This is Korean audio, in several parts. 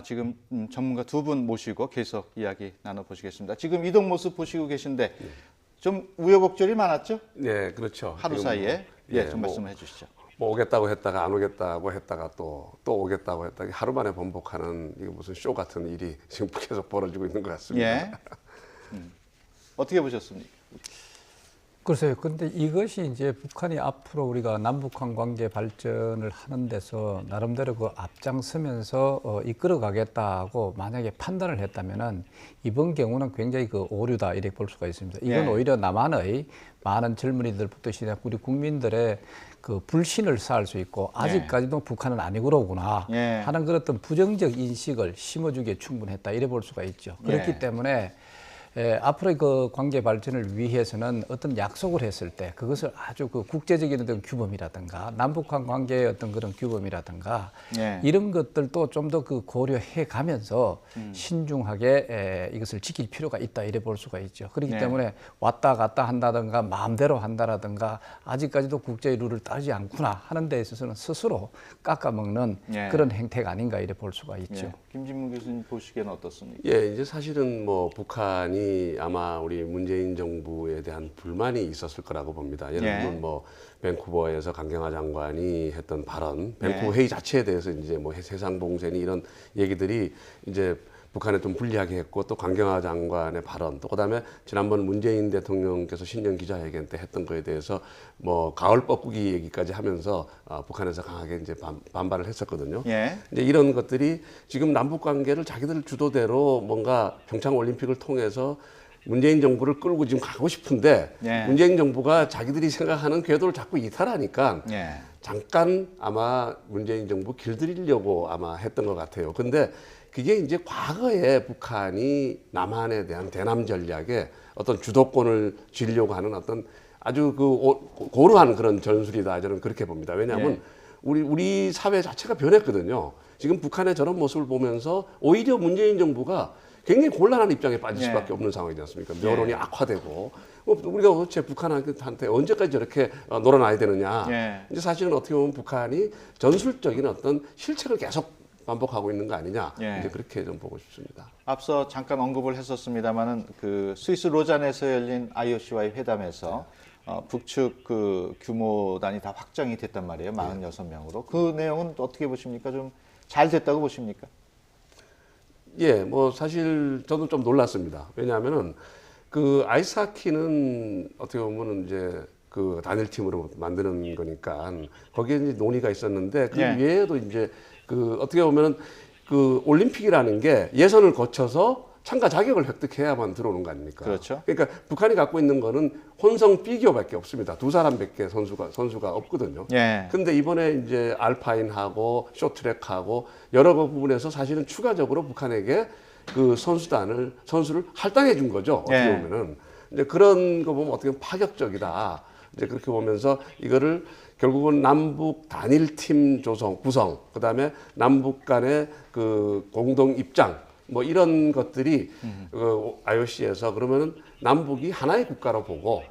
지금 전문가 두 분 모시고 계속 이야기 나눠보시겠습니다. 지금 이동 모습 보시고 계신데 좀 우여곡절이 많았죠? 네, 그렇죠. 하루 사이에. 좀 말씀해 주시죠. 뭐 오겠다고 했다가 안 오겠다고 했다가 또 오겠다고 했다가 하루 만에 번복하는 이게 무슨 쇼 같은 일이 지금 계속 벌어지고 있는 것 같습니다. 예. 어떻게 보셨습니까? 글쎄요. 근데 이것이 이제 북한이 앞으로 우리가 남북한 관계 발전을 하는 데서 나름대로 그 앞장서면서 이끌어가겠다고 만약에 판단을 했다면은 이번 경우는 굉장히 그 오류다 이렇게 볼 수가 있습니다. 이건 오히려 남한의 많은 젊은이들부터 시작 우리 국민들의 그 불신을 쌓을 수 있고 아직까지도 북한은 아니구나 하는 그런 어떤 부정적 인식을 심어주기에 충분했다 이래 볼 수가 있죠. 그렇기 때문에 앞으로의 그 관계 발전을 위해서는 어떤 약속을 했을 때 그것을 아주 그 국제적인 어떤 규범이라든가 남북한 관계의 어떤 그런 규범이라든가 이런 것들도 좀 더 그 고려해 가면서 신중하게 이것을 지킬 필요가 있다 이래 볼 수가 있죠. 그렇기 때문에 왔다 갔다 한다든가 마음대로 한다라든가 아직까지도 국제의 룰을 따르지 않구나 하는 데 있어서는 스스로 깎아먹는 그런 행태가 아닌가 이래 볼 수가 있죠. 김진무 교수님 보시기에는 어떻습니까? 예, 이제 사실은 뭐 북한이 아마 우리 문재인 정부에 대한 불만이 있었을 거라고 봅니다. 예를 들면 뭐 밴쿠버에서 강경화 장관이 했던 발언, 밴쿠버 회의 자체에 대해서 이제 뭐 세상 봉쇄니 이런 얘기들이 이제 북한에 좀 불리하게 했고 또 강경화 장관의 발언 또 그다음에 지난번 문재인 대통령께서 신년 기자회견 때 했던 거에 대해서 뭐 가을 뻐꾸기 얘기까지 하면서 북한에서 강하게 이제 반발을 했었거든요. 이제 이런 것들이 지금 남북 관계를 자기들 주도대로 뭔가 평창 올림픽을 통해서 문재인 정부를 끌고 지금 가고 싶은데 문재인 정부가 자기들이 생각하는 궤도를 자꾸 이탈하니까 잠깐 아마 문재인 정부 길들이려고 아마 했던 것 같아요. 근데 그게 이제 과거에 북한이 남한에 대한 대남 전략에 어떤 주도권을 쥐려고 하는 어떤 아주 그 고루한 그런 전술이다. 저는 그렇게 봅니다. 왜냐하면 우리 사회 자체가 변했거든요. 지금 북한의 저런 모습을 보면서 오히려 문재인 정부가 굉장히 곤란한 입장에 빠질 수밖에 없는 상황이지 않습니까? 여론이 악화되고 우리가 도대체 북한한테 언제까지 저렇게 놀아놔야 되느냐. 이제 사실은 어떻게 보면 북한이 전술적인 어떤 실책을 계속 반복하고 있는 거 아니냐 이제 그렇게 좀 보고 싶습니다. 앞서 잠깐 언급을 했었습니다만은 그 스위스 로잔에서 열린 IOC와의 회담에서 북측 그 규모단이 다 확정이 됐단 말이에요. 46명으로. 그 내용은 어떻게 보십니까? 좀 잘 됐다고 보십니까? 예, 뭐 사실 저도 좀 놀랐습니다. 왜냐하면은 그 아이스하키는 어떻게 보면은 이제 그 단일 팀으로 만드는 거니까 거기에 이제 논의가 있었는데 그 외에도 이제 그 어떻게 보면은 그 올림픽이라는 게 예선을 거쳐서 참가 자격을 획득해야만 들어오는 거 아닙니까? 그렇죠. 그러니까 북한이 갖고 있는 거는 혼성 피겨밖에 없습니다. 두 사람밖에 선수가 없거든요. 근데 이번에 이제 알파인하고 쇼트트랙하고 여러 부분에서 사실은 추가적으로 북한에게 그 선수를 할당해 준 거죠. 어떻게 보면은 이제 그런 거 보면 어떻게 보면 파격적이다. 이제 그렇게 보면서 이거를 결국은 남북 단일팀 구성, 그다음에 남북 간의 그 공동 입장, 뭐 이런 것들이 IOC에서 그러면은 남북이 하나의 국가로 보고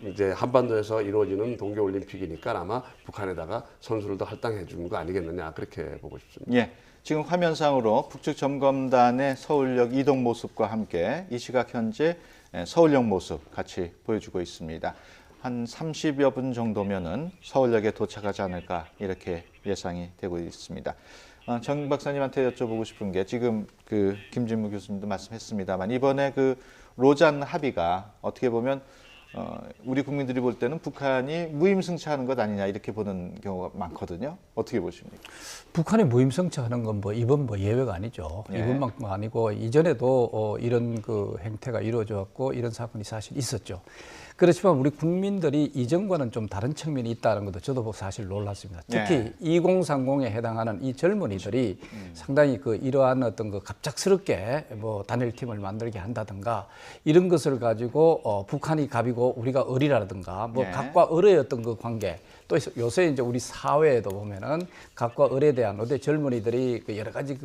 이제 한반도에서 이루어지는 동계올림픽이니까 아마 북한에다가 선수를 더 할당해 주는 거 아니겠느냐 그렇게 보고 싶습니다. 지금 화면상으로 북측 점검단의 서울역 이동 모습과 함께 이 시각 현재 서울역 모습 같이 보여주고 있습니다. 한 30여 분 정도면은 서울역에 도착하지 않을까 이렇게 예상이 되고 있습니다. 정 박사님한테 여쭤보고 싶은 게 지금 그 김진무 교수님도 말씀했습니다만 이번에 그 로잔 합의가 어떻게 보면 우리 국민들이 볼 때는 북한이 무임승차하는 것 아니냐 이렇게 보는 경우가 많거든요. 어떻게 보십니까? 북한이 무임승차하는 건 뭐 이번 뭐 예외가 아니죠. 이번만큼 아니고 이전에도 이런 그 행태가 이루어져 왔고 이런 사건이 사실 있었죠. 그렇지만 우리 국민들이 이전과는 좀 다른 측면이 있다는 것도 저도 사실 놀랐습니다. 특히 2030에 해당하는 이 젊은이들이 상당히 그 이러한 어떤 그 갑작스럽게 뭐 단일팀을 만들게 한다든가 이런 것을 가지고 북한이 갑이고 우리가 을이라든가 뭐 각과 을의 어떤 그 관계 또 요새 이제 우리 사회에도 보면은 각과 을에 대한 어때 젊은이들이 그 여러 가지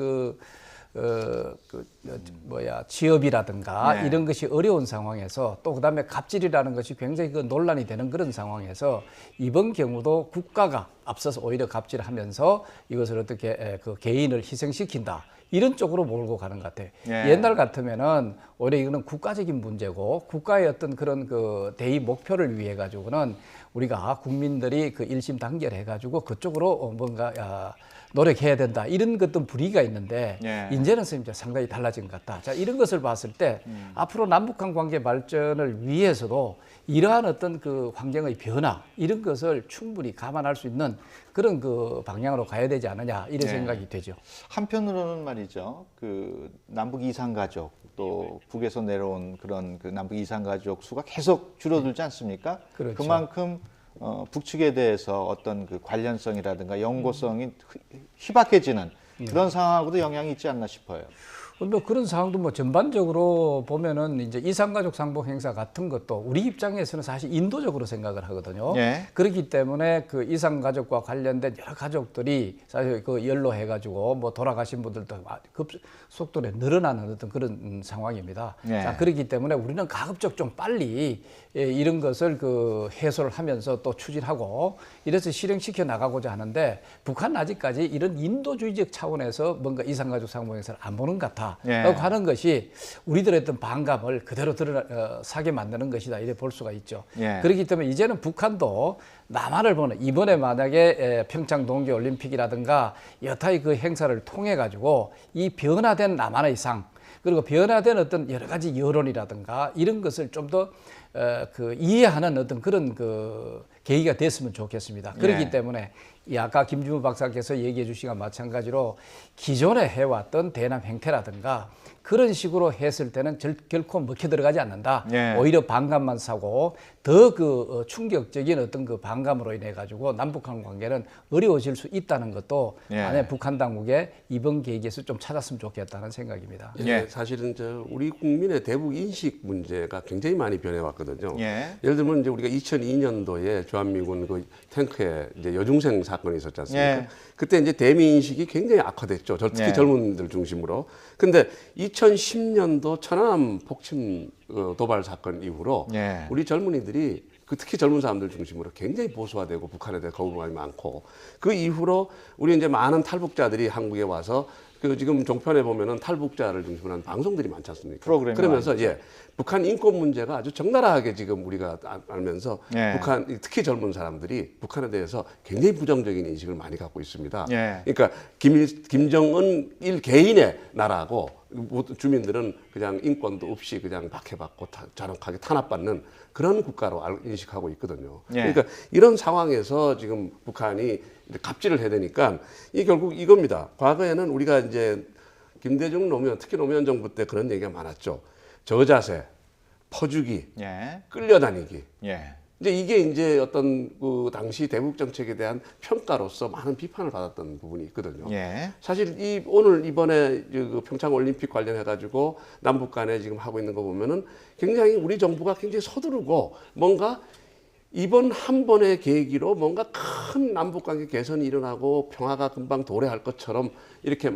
취업이라든가 이런 것이 어려운 상황에서 또 그다음에 갑질이라는 것이 굉장히 그 논란이 되는 그런 상황에서 이번 경우도 국가가 앞서서 오히려 갑질하면서 이것을 어떻게 그 개인을 희생시킨다. 이런 쪽으로 몰고 가는 것 같아요. 예. 옛날 같으면은 오히려 이거는 국가적인 문제고 국가의 어떤 그런 그 대의 목표를 위해 가지고는 우리가 국민들이 그 일심 단결해 가지고 그쪽으로 뭔가 노력해야 된다. 이런 어떤 분위기가 있는데 예. 이제는 이제 상당히 달라진 것 같다. 자, 이런 것을 봤을 때 앞으로 남북한 관계 발전을 위해서도 이러한 어떤 그 환경의 변화 이런 것을 충분히 감안할 수 있는 그런 그 방향으로 가야 되지 않느냐 이런 네. 생각이 되죠. 한편으로는 말이죠. 그 남북 이산 가족 또 네. 북에서 내려온 그런 그 남북 이산 가족 수가 계속 줄어들지 않습니까? 그렇죠. 그만큼 북측에 대해서 어떤 그 관련성이라든가 연고성이 희박해지는 그런 상황하고도 영향이 있지 않나 싶어요. 뭐 그런 상황도 뭐 전반적으로 보면은 이제 이산가족 상봉 행사 같은 것도 우리 입장에서는 사실 인도적으로 생각을 하거든요. 예. 그렇기 때문에 그 이산가족과 관련된 여러 가족들이 사실 그 연로해가지고 뭐 돌아가신 분들도 급속도로 늘어나는 어떤 그런 상황입니다. 예. 자, 그렇기 때문에 우리는 가급적 좀 빨리 이런 것을 그 해소를 하면서 또 추진하고 이래서 실행시켜 나가고자 하는데 북한은 아직까지 이런 인도주의적 차원에서 뭔가 이산가족 상봉 행사를 안 보는 것 같아. 예. 라고 하는 것이 우리들의 어떤 반감을 그대로 사게 만드는 것이다 이래 볼 수가 있죠. 예. 그렇기 때문에 이제는 북한도 남한을 보는 이번에 만약에 평창 동계올림픽이라든가 여타의 그 행사를 통해 가지고 이 변화된 남한의 상 그리고 변화된 어떤 여러 가지 여론이라든가 이런 것을 좀 더 그 이해하는 어떤 그런 그 계기가 됐으면 좋겠습니다. 그렇기 예. 때문에 이 아까 김준우 박사께서 얘기해 주신 것과 마찬가지로 기존에 해왔던 대남 행태라든가 그런 식으로 했을 때는 결코 먹혀 들어가지 않는다. 예. 오히려 반감만 사고 더 그 충격적인 어떤 그 반감으로 인해 가지고 남북한 관계는 어려워질 수 있다는 것도 예. 만약 북한 당국의 이번 계기에서 좀 찾았으면 좋겠다는 생각입니다. 예. 사실은 우리 국민의 대북 인식 문제가 굉장히 많이 변해왔거든요. 예. 예를 들면 이제 우리가 2002년도에 주한미군 그 탱크에 이제 여중생 사건이 있었지 않습니까? 예. 그때 이제 대미 인식이 굉장히 악화됐죠. 특히 예. 젊은이들 중심으로. 근데 2010년도 천안함 폭침 도발 사건 이후로 예. 우리 젊은이들이 특히 젊은 사람들 중심으로 굉장히 보수화되고 북한에 대해 거부감이 많고 그 이후로 우리 이제 많은 탈북자들이 한국에 와서 그 지금 종편에 보면은 탈북자를 중심으로 한 방송들이 많지 않습니까? 프로그램이 그러면서 북한 인권 문제가 아주 적나라하게 지금 우리가 알면서 예. 북한 특히 젊은 사람들이 북한에 대해서 굉장히 부정적인 인식을 많이 갖고 있습니다. 예. 그러니까 김정은 일 개인의 나라고 주민들은 그냥 인권도 없이 그냥 박해받고 잔혹하게 탄압받는 그런 국가로 인식하고 있거든요. 예. 그러니까 이런 상황에서 지금 북한이 갑질을 해야 되니까 이 결국 이겁니다. 과거에는 우리가 이제 김대중 노무현 특히 노무현 정부 때 그런 얘기가 많았죠. 저자세, 퍼주기, 예. 끌려다니기. 예. 이게 이제 어떤 그 당시 대북 정책에 대한 평가로서 많은 비판을 받았던 부분이 있거든요. 예. 사실 오늘 이번에 그 평창 올림픽 관련해 가지고 남북 간에 지금 하고 있는 거 보면은 굉장히 우리 정부가 굉장히 서두르고 뭔가 이번 한 번의 계기로 뭔가 큰 남북 관계 개선이 일어나고 평화가 금방 도래할 것처럼 이렇게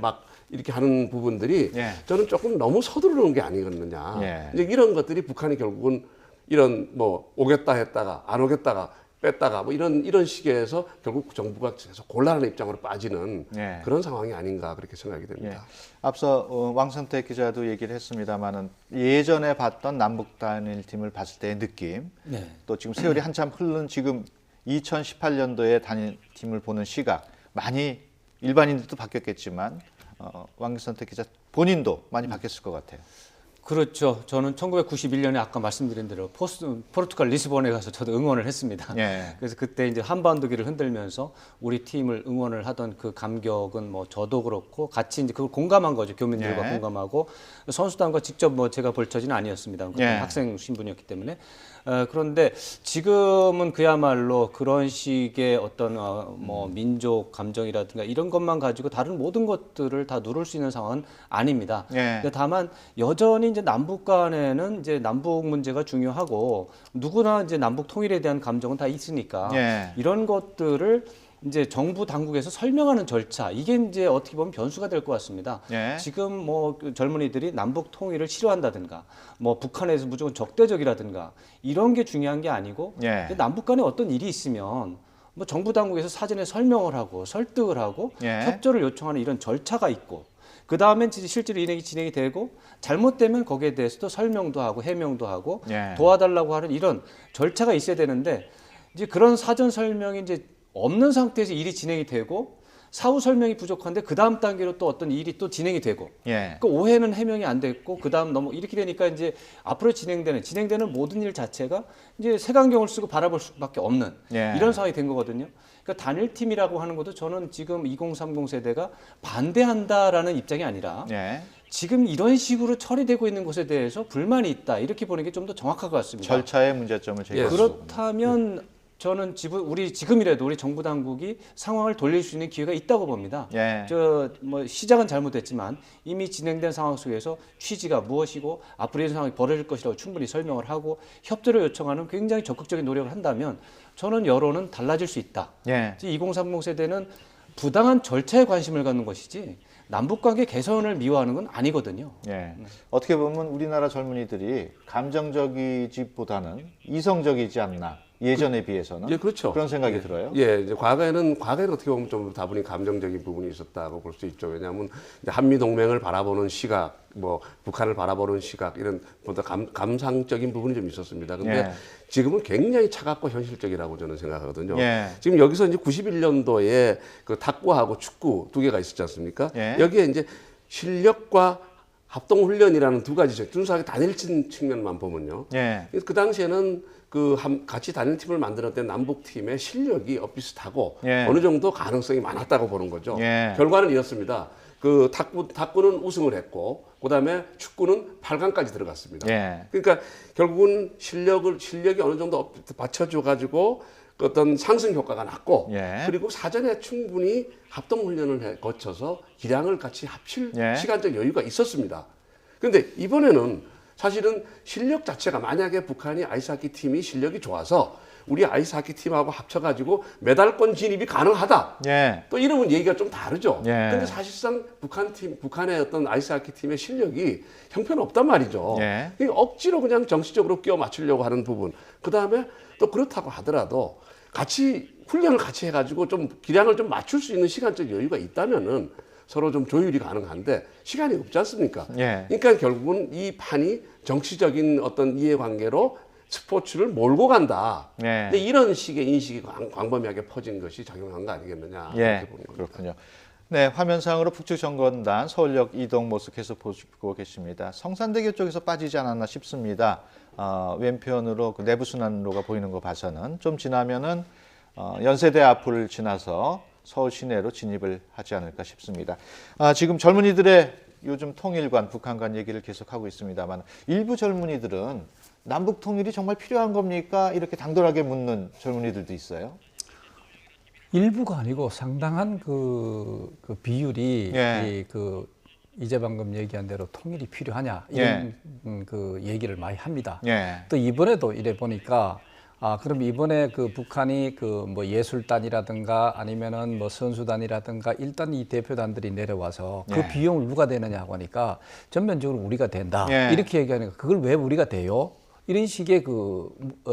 하는 부분들이 예. 저는 조금 너무 서두르는 게 아니겠느냐. 예. 이제 이런 것들이 북한이 결국은 이런 뭐 오겠다 했다가 안 오겠다가 뺐다가 뭐 이런 식에서 결국 정부가 계속 곤란한 입장으로 빠지는 예. 그런 상황이 아닌가 그렇게 생각이 예. 됩니다. 앞서 왕성택 기자도 얘기를 했습니다만은 예전에 봤던 남북 단일팀을 봤을 때의 느낌, 네. 또 지금 세월이 한참 흐른 지금 2018년도에 단일팀을 보는 시각 많이 일반인들도 바뀌었겠지만 왕성택 기자 본인도 많이 바뀌었을 것 같아요. 그렇죠. 저는 1991년에 아까 말씀드린 대로 포르투갈 리스본에 가서 저도 응원을 했습니다. 예. 그래서 그때 이제 한반도기를 흔들면서 우리 팀을 응원을 하던 그 감격은 뭐 저도 그렇고 같이 이제 그걸 공감한 거죠. 교민들과 예. 공감하고 선수단과 직접 뭐 제가 볼 처지는 아니었습니다. 그때 예. 학생 신분이었기 때문에. 그런데 지금은 그야말로 그런 식의 어떤 뭐 민족 감정이라든가 이런 것만 가지고 다른 모든 것들을 다 누를 수 있는 상황은 아닙니다. 예. 근데 다만 여전히 이제 남북 간에는 이제 남북 문제가 중요하고 누구나 이제 남북 통일에 대한 감정은 다 있으니까 예. 이런 것들을 이제 정부 당국에서 설명하는 절차 이게 이제 어떻게 보면 변수가 될 것 같습니다. 예. 지금 뭐 젊은이들이 남북 통일을 싫어한다든가 뭐 북한에서 무조건 적대적이라든가 이런 게 중요한 게 아니고 예. 남북 간에 어떤 일이 있으면 뭐 정부 당국에서 사전에 설명을 하고 설득을 하고 예. 협조를 요청하는 이런 절차가 있고 그 다음엔 실제로 일행이 진행이 되고 잘못되면 거기에 대해서도 설명도 하고 해명도 하고 예. 도와달라고 하는 이런 절차가 있어야 되는데 이제 그런 사전 설명이 이제 없는 상태에서 일이 진행이 되고 사후 설명이 부족한데 그 다음 단계로 또 어떤 일이 또 진행이 되고 예. 그 오해는 해명이 안 됐고 그 다음 너무 이렇게 되니까 이제 앞으로 진행되는 모든 일 자체가 이제 색안경을 쓰고 바라볼 수밖에 없는 예. 이런 상황이 된 거거든요. 그러니까 단일팀이라고 하는 것도 저는 지금 2030 세대가 반대한다라는 입장이 아니라 예. 지금 이런 식으로 처리되고 있는 것에 대해서 불만이 있다 이렇게 보는 게 좀 더 정확할 것 같습니다. 절차의 문제점을 예, 제기했습니다. 그렇다면 저는 지금이라도 우리 정부 당국이 상황을 돌릴 수 있는 기회가 있다고 봅니다. 예. 저 뭐 시작은 잘못됐지만 이미 진행된 상황 속에서 취지가 무엇이고 앞으로 이런 상황이 벌어질 것이라고 충분히 설명을 하고 협조를 요청하는 굉장히 적극적인 노력을 한다면 저는 여론은 달라질 수 있다. 예. 2030 세대는 부당한 절차에 관심을 갖는 것이지 남북관계 개선을 미워하는 건 아니거든요. 예. 어떻게 보면 우리나라 젊은이들이 감정적이지보다는 이성적이지 않나. 예전에 비해서는 예, 그렇죠. 그런 생각이 들어요. 예, 이제 과거에는 어떻게 보면 좀 다분히 감정적인 부분이 있었다고 볼 수 있죠. 왜냐하면 이제 한미 동맹을 바라보는 시각, 뭐 북한을 바라보는 시각 이런 보다 감상적인 부분이 좀 있었습니다. 근데 예. 지금은 굉장히 차갑고 현실적이라고 저는 생각하거든요. 예. 지금 여기서 이제 91년도에 그 탁구하고 축구 두 개가 있었지 않습니까? 예. 여기에 이제 실력과 합동훈련이라는 두 가지 준수하게 단일친 측면만 보면요. 예. 그 당시에는 같이 다니는 팀을 만들었던 남북 팀의 실력이 비슷하고 예. 어느 정도 가능성이 많았다고 보는 거죠. 예. 결과는 이렇습니다. 그 탁구는 우승을 했고, 그다음에 축구는 8강까지 들어갔습니다. 예. 그러니까 결국은 실력이 어느 정도 받쳐줘 가지고 어떤 상승 효과가 났고, 예. 그리고 사전에 충분히 합동 훈련을 거쳐서 기량을 같이 합칠 예. 시간적 여유가 있었습니다. 그런데 이번에는 사실은 실력 자체가 만약에 북한이 아이스하키 팀이 실력이 좋아서 우리 아이스하키 팀하고 합쳐가지고 메달권 진입이 가능하다. 예. 또 이러면 얘기가 좀 다르죠. 예. 그런데 사실상 북한의 어떤 아이스하키 팀의 실력이 형편없단 말이죠. 예. 그러니까 억지로 그냥 정치적으로 끼워 맞추려고 하는 부분. 그 다음에 또 그렇다고 하더라도 훈련을 같이 해가지고 좀 기량을 좀 맞출 수 있는 시간적 여유가 있다면은 서로 좀 조율이 가능한데 시간이 없지 않습니까? 예. 그러니까 결국은 이 판이 정치적인 어떤 이해관계로 스포츠를 몰고 간다. 예. 근데 이런 식의 인식이 광범위하게 퍼진 것이 작용한 거 아니겠느냐. 예. 이렇게 보는 겁니다. 그렇군요. 네, 화면상으로 북측정거단 서울역 이동 모습 계속 보시고 계십니다. 성산대교 쪽에서 빠지지 않았나 싶습니다. 왼편으로 그 내부순환로가 보이는 거 봐서는 좀 지나면은 연세대 앞을 지나서 서울 시내로 진입을 하지 않을까 싶습니다. 지금 젊은이들의 요즘 통일관, 북한관 얘기를 계속하고 있습니다만 일부 젊은이들은 남북 통일이 정말 필요한 겁니까? 이렇게 당돌하게 묻는 젊은이들도 있어요. 일부가 아니고 상당한 그 비율이 예. 이제 방금 얘기한 대로 통일이 필요하냐 이런 그 얘기를 많이 합니다. 예. 또 이번에도 이래 보니까 그럼 이번에 그 북한이 그 뭐 예술단이라든가 아니면은 뭐 선수단이라든가 일단 이 대표단들이 내려와서 그 예. 비용을 누가 되느냐고 하니까 전면적으로 우리가 된다. 예. 이렇게 얘기하니까 그걸 왜 우리가 돼요? 이런 식의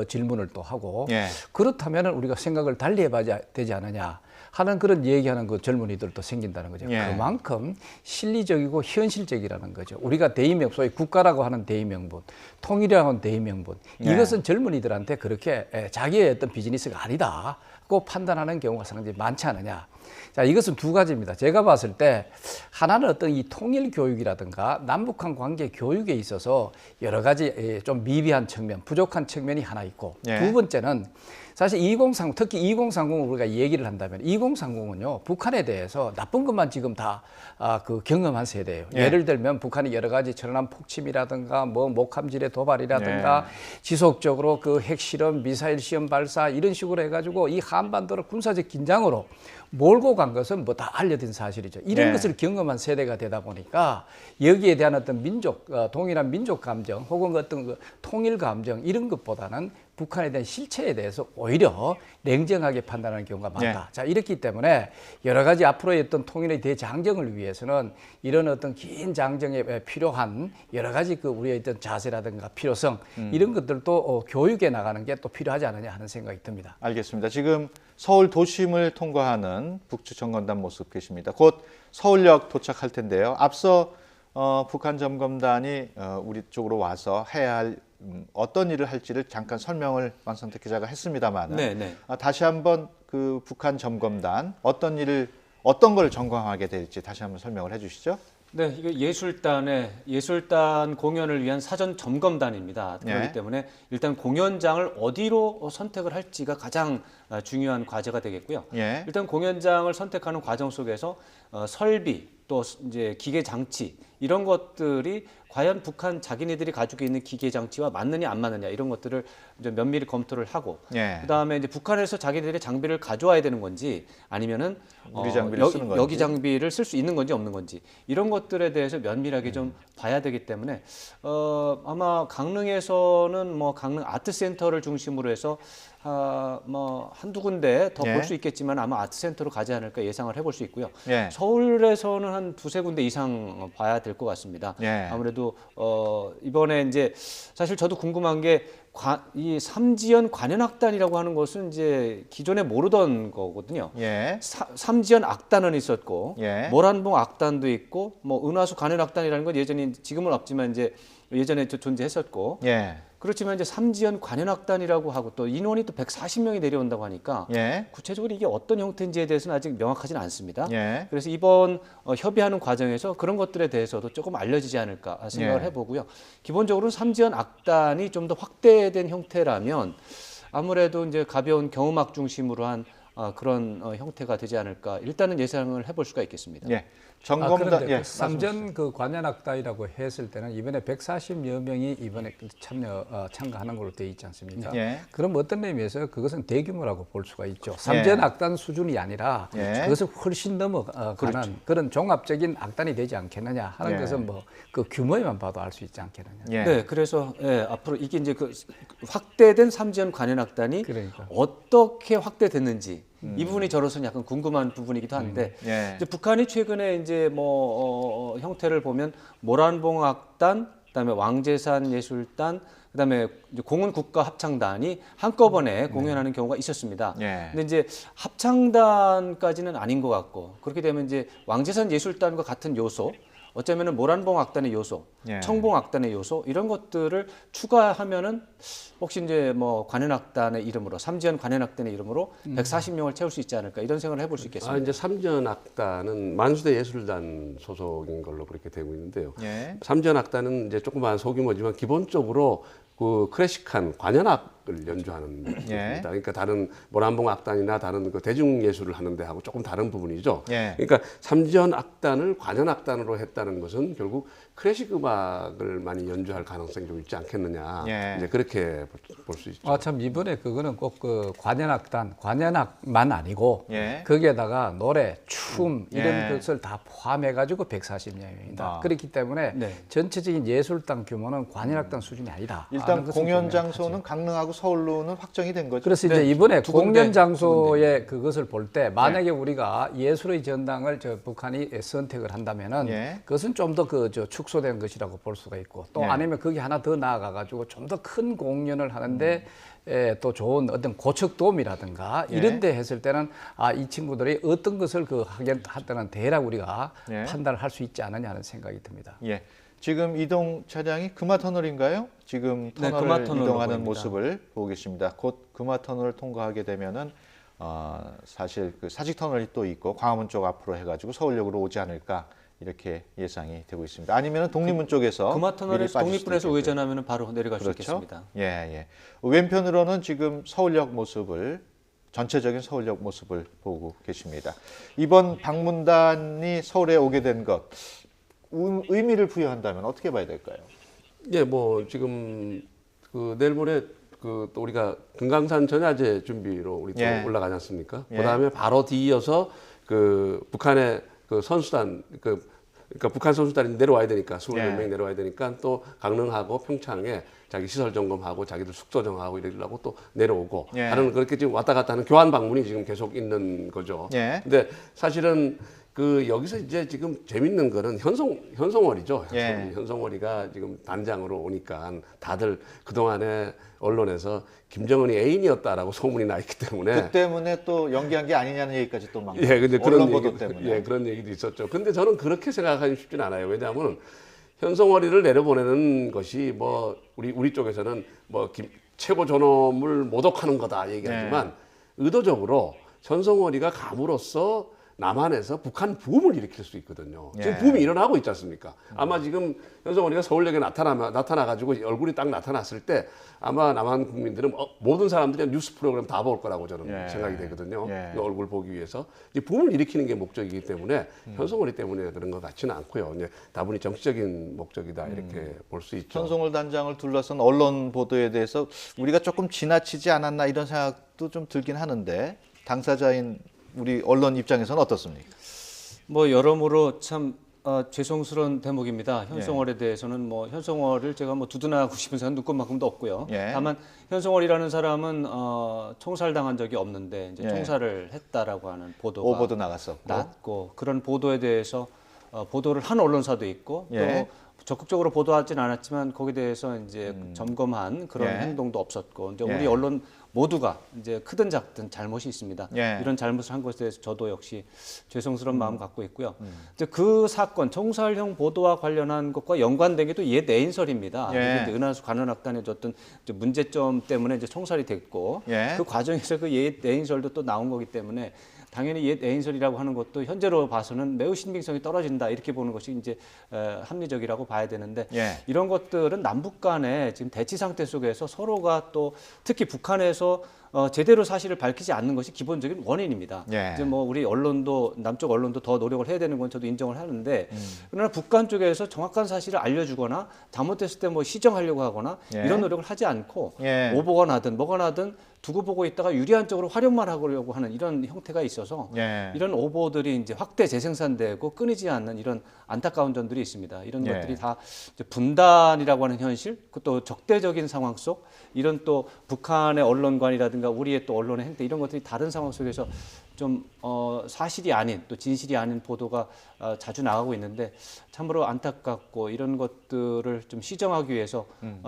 질문을 또 하고 예. 그렇다면 우리가 생각을 달리 해봐야 되지 않느냐 하는 그런 얘기하는 그 젊은이들도 생긴다는 거죠. 예. 그만큼 실리적이고 현실적이라는 거죠. 우리가 대의명, 소위 국가라고 하는 대의명분, 통일이라고 하는 대의명분, 예. 이것은 젊은이들한테 그렇게 자기의 어떤 비즈니스가 아니다고 판단하는 경우가 상당히 많지 않느냐. 자, 이것은 두 가지입니다. 제가 봤을 때 하나는 어떤 이 통일 교육이라든가 남북한 관계 교육에 있어서 여러 가지 좀 미비한 측면, 부족한 측면이 하나 있고 예. 두 번째는 사실 2030, 특히 2030을 우리가 얘기를 한다면 2030은요, 북한에 대해서 나쁜 것만 지금 다 경험한 세대예요. 예. 예를 들면 북한이 여러 가지 천안함 폭침이라든가 뭐 목함질의 도발이라든가 지속적으로 그 핵실험, 미사일 시험 발사 이런 식으로 해가지고 이 한반도를 군사적 긴장으로 몰고 간 것은 뭐 다 알려진 사실이죠. 이런 네. 것을 경험한 세대가 되다 보니까 여기에 대한 어떤 동일한 민족 감정 혹은 어떤 그 통일 감정 이런 것보다는 북한에 대한 실체에 대해서 오히려 냉정하게 판단하는 경우가 많다. 네. 자, 이렇기 때문에 여러 가지 앞으로의 어떤 통일의 대장정을 위해서는 이런 어떤 긴 장정에 필요한 여러 가지 그 우리의 어떤 자세라든가 필요성 이런 것들도 교육에 나가는 게 또 필요하지 않느냐 하는 생각이 듭니다. 알겠습니다. 지금 서울 도심을 통과하는 북측 점검단 모습 계십니다. 곧 서울역 도착할 텐데요. 앞서 북한 점검단이 우리 쪽으로 와서 해야 할 어떤 일을 할지를 잠깐 설명을 왕성택 기자가 했습니다만 네, 네. 다시 한번 그 북한 점검단 어떤 걸 점검하게 될지 다시 한번 설명을 해주시죠. 네, 이게 예술단 공연을 위한 사전 점검단입니다. 그렇기 네. 때문에 일단 공연장을 어디로 선택을 할지가 가장 중요한 과제가 되겠고요. 예. 일단 공연장을 선택하는 과정 속에서 설비 또 이제 기계 장치 이런 것들이 과연 북한 자기네들이 가지고 있는 기계 장치와 맞느냐 안 맞느냐 이런 것들을 이제 면밀히 검토를 하고 예. 그다음에 이제 북한에서 자기들의 장비를 가져와야 되는 건지 아니면은 우리 장비를 쓰는 건지. 여기 장비를 쓸 수 있는 건지 없는 건지 이런 것들에 대해서 면밀하게 좀 봐야 되기 때문에 아마 강릉에서는 뭐 강릉 아트센터를 중심으로 해서 뭐 한두 군데 더 볼 예. 수 있겠지만 아마 아트센터로 가지 않을까 예상을 해볼 수 있고요. 예. 서울에서는 한 두세 군데 이상 봐야 될 것 같습니다. 예. 아무래도 이번에 이제 사실 저도 궁금한 게 이 삼지연 관현악단이라고 하는 것은 이제 기존에 모르던 거거든요. 예. 삼지연 악단은 있었고 예. 모란봉 악단도 있고 뭐 은하수 관현악단이라는 건 예전에 지금은 없지만 이제 예전에 존재했었고 예. 그렇지만 이제 삼지연 관현악단이라고 하고 또 인원이 또 140명이 내려온다고 하니까 예. 구체적으로 이게 어떤 형태인지에 대해서는 아직 명확하지는 않습니다. 예. 그래서 이번 협의하는 과정에서 그런 것들에 대해서도 조금 알려지지 않을까 생각을 예. 해보고요. 기본적으로는 삼지연 악단이 좀 더 확대된 형태라면 아무래도 이제 가벼운 경음악 중심으로 한 그런 형태가 되지 않을까 일단은 예상을 해볼 수가 있겠습니다. 예. 점검단 그런데 예. 그 삼전 그 관현악단이라고 했을 때는 이번에 140여 명이 이번에 참가하는 걸로 되어 있지 않습니까? 예. 그럼 어떤 의미에서 그것은 대규모라고 볼 수가 있죠. 삼전 악단 수준이 아니라 예. 그것을 훨씬 넘어가는 그런 종합적인 악단이 되지 않겠느냐 하는 예. 것은 뭐 그 규모에만 봐도 알 수 있지 않겠느냐. 예. 네, 그래서 앞으로 이게 이제 그 확대된 삼지연 관현악단이 그러니까. 어떻게 확대됐는지 이 부분이 저로서는 약간 궁금한 부분이기도 한데 예. 이제 북한이 최근에 이제 뭐 형태를 보면 모란봉 악단, 그다음에 왕제산 예술단, 그다음에 이제 공은 국가 합창단이 한꺼번에 공연하는 경우가 있었습니다. 예. 근데 이제 합창단까지는 아닌 것 같고 그렇게 되면 이제 왕제산 예술단과 같은 요소 어쩌면은 모란봉 악단의 요소, 예. 청봉 악단의 요소 이런 것들을 추가하면은 혹시 이제 뭐 관현악단의 이름으로 삼지연 관현악단의 이름으로 140명을 채울 수 있지 않을까 이런 생각을 해볼 수 있겠습니다. 이제 삼전 악단은 만수대 예술단 소속인 걸로 그렇게 되고 있는데요. 예. 삼전 악단은 이제 조그마한 소규모지만 기본적으로 그 클래식한 관현악을 연주하는 부분입니다. 그러니까 다른 모란봉 악단이나 다른 그 대중 예술을 하는 데하고 조금 다른 부분이죠. 예. 그러니까 삼전 악단을 관현 악단으로 했다는 것은 결국 클래식 음악을 많이 연주할 가능성이 좀 있지 않겠느냐. 예. 이제 그렇게 볼 수 있죠. 참 이번에 그거는 꼭 그 관현악단, 관현악만 아니고 예. 거기에다가 노래, 춤 이런 예. 것을 다 포함해가지고 140명입니다. 아. 그렇기 때문에 네. 전체적인 예술단 규모는 관현악단 수준이 아니다. 일단 하는 것은 공연 좀 장소는 명확하죠. 강릉하고 서울로는 확정이 된 거죠. 그래서 네, 이제 이번에 두 군데, 공연 장소에 그것을 볼 때 만약에 예. 우리가 예술의 전당을 북한이 선택을 한다면은 예. 그것은 좀 더 축소된 것이라고 볼 수가 있고 또 예. 아니면 거기 하나 더 나아가 가지고 좀 더 큰 공연을 하는데 또 좋은 어떤 고척돔이라든가 예. 이런 데 했을 때는 이 친구들이 어떤 것을 하다는 대략 우리가 예. 판단을 할 수 있지 않느냐 하는 생각이 듭니다. 예. 지금 이동 차량이 금화터널인가요? 지금 네, 터널을 금화터널로 이동하는 보입니다. 모습을 보고 계십니다. 곧 금화터널을 통과하게 되면은 사실 그 사직터널이 또 있고 광화문 쪽 앞으로 해가지고 서울역으로 오지 않을까 이렇게 예상이 되고 있습니다. 아니면 독립문 쪽에서 금화터널에서 미리 빠질 수도 독립분에서 있겠고요. 우회전하면 바로 내려갈 수 그렇죠. 있겠습니다. 예, 예. 왼편으로는 지금 서울역 모습을 전체적인 서울역 모습을 보고 계십니다. 이번 방문단이 서울에 오게 된 것 의미를 부여한다면 어떻게 봐야 될까요? 예, 뭐 지금 그 내일 모레 그 또 우리가 금강산 전야제 준비로 우리 또 예. 올라가지 않습니까? 예. 그다음에 바로 뒤이어서 그 북한의 그 선수단 그 그러니까 북한 선수단이 내려와야 되니까 20몇 예. 명이 내려와야 되니까 또 강릉하고 평창에 자기 시설 점검하고 자기들 숙소 정하고 이러려고 또 내려오고 예. 하는 그렇게 지금 왔다 갔다 하는 교환 방문이 지금 계속 있는 거죠. 예. 근데 사실은 그 여기서 이제 지금 재밌는 거는 현송월이죠. 예. 현송월이가 지금 단장으로 오니까 다들 그동안에 언론에서 김정은이 애인이었다라고 소문이 나 있기 때문에 그 때문에 또 연기한 게 아니냐는 얘기까지 또 막 예, 근데 언론 그런 보도 얘기, 때문에. 예, 그런 얘기도 있었죠. 근데 저는 그렇게 생각하기 쉽진 않아요. 왜냐하면 현송월이를 내려보내는 것이 뭐 우리 쪽에서는 뭐 최고 존엄을 모독하는 거다 얘기하지만 의도적으로 현송월이가 감으로써 남한에서 북한 붐을 일으킬 수 있거든요. 지금 예. 붐이 일어나고 있지 않습니까? 아마 지금 현송월이가 서울역에 나타나가지고 얼굴이 딱 나타났을 때 아마 남한 국민들은 모든 사람들이 뉴스 프로그램 다 볼 거라고 저는 예. 생각이 되거든요. 예. 그 얼굴 보기 위해서 이제 붐을 일으키는 게 목적이기 때문에 현송월이 때문에 그런 것 같지는 않고요. 이제 다분히 정치적인 목적이다 이렇게 볼 수 있죠. 현송월 단장을 둘러싼 언론 보도에 대해서 우리가 조금 지나치지 않았나 이런 생각도 좀 들긴 하는데 당사자인 우리 언론 입장에서는 어떻습니까? 뭐 여러모로 참 죄송스러운 대목입니다. 예. 현송월에 대해서는 뭐 현송월을 제가 뭐 두둔하고 싶은 생각 누구만큼도 없고요. 예. 다만 현송월이라는 사람은 총살당한 적이 없는데 이제 예. 총살을 했다라고 하는 보도가 오보도 나갔었고. 났고 그런 보도에 대해서 보도를 한 언론사도 있고 예. 또 적극적으로 보도하진 않았지만 거기에 대해서 이제 점검한 그런 예. 행동도 없었고 이제 예. 우리 언론 모두가 이제 크든 작든 잘못이 있습니다. 예. 이런 잘못을 한 것에 대해서 저도 역시 죄송스러운 마음 갖고 있고요. 이제 그 사건 총살형 보도와 관련한 것과 연관된 게 또 옛 애인설입니다. 예. 이게 이제 은하수 관현악단의 어떤 이제 문제점 때문에 이제 총살이 됐고 예. 그 과정에서 그 옛 애인설도 또 나온 거기 때문에 당연히 옛 애인설이라고 하는 것도 현재로 봐서는 매우 신빙성이 떨어진다 이렇게 보는 것이 이제 합리적이라고 봐야 되는데 예. 이런 것들은 남북 간의 지금 대치 상태 속에서 서로가 또 특히 북한에서 제대로 사실을 밝히지 않는 것이 기본적인 원인입니다. 예. 이제 뭐 우리 언론도 남쪽 언론도 더 노력을 해야 되는 건 저도 인정을 하는데 그러나 북한 쪽에서 정확한 사실을 알려주거나 잘못됐을 때 뭐 시정하려고 하거나 예. 이런 노력을 하지 않고 예. 오보가 나든 뭐가 나든 두고 보고 있다가 유리한 쪽으로 활용만 하려고 하는 이런 형태가 있어서 예. 이런 오보들이 이제 확대 재생산되고 끊이지 않는 이런 안타까운 점들이 있습니다. 이런 예. 것들이 다 이제 분단이라고 하는 현실, 또 적대적인 상황 속 이런 또 북한의 언론관이라든가 우리의 또 언론의 행태 이런 것들이 다른 상황 속에서 좀 사실이 아닌 또 진실이 아닌 보도가 자주 나가고 있는데 참으로 안타깝고 이런 것들을 좀 시정하기 위해서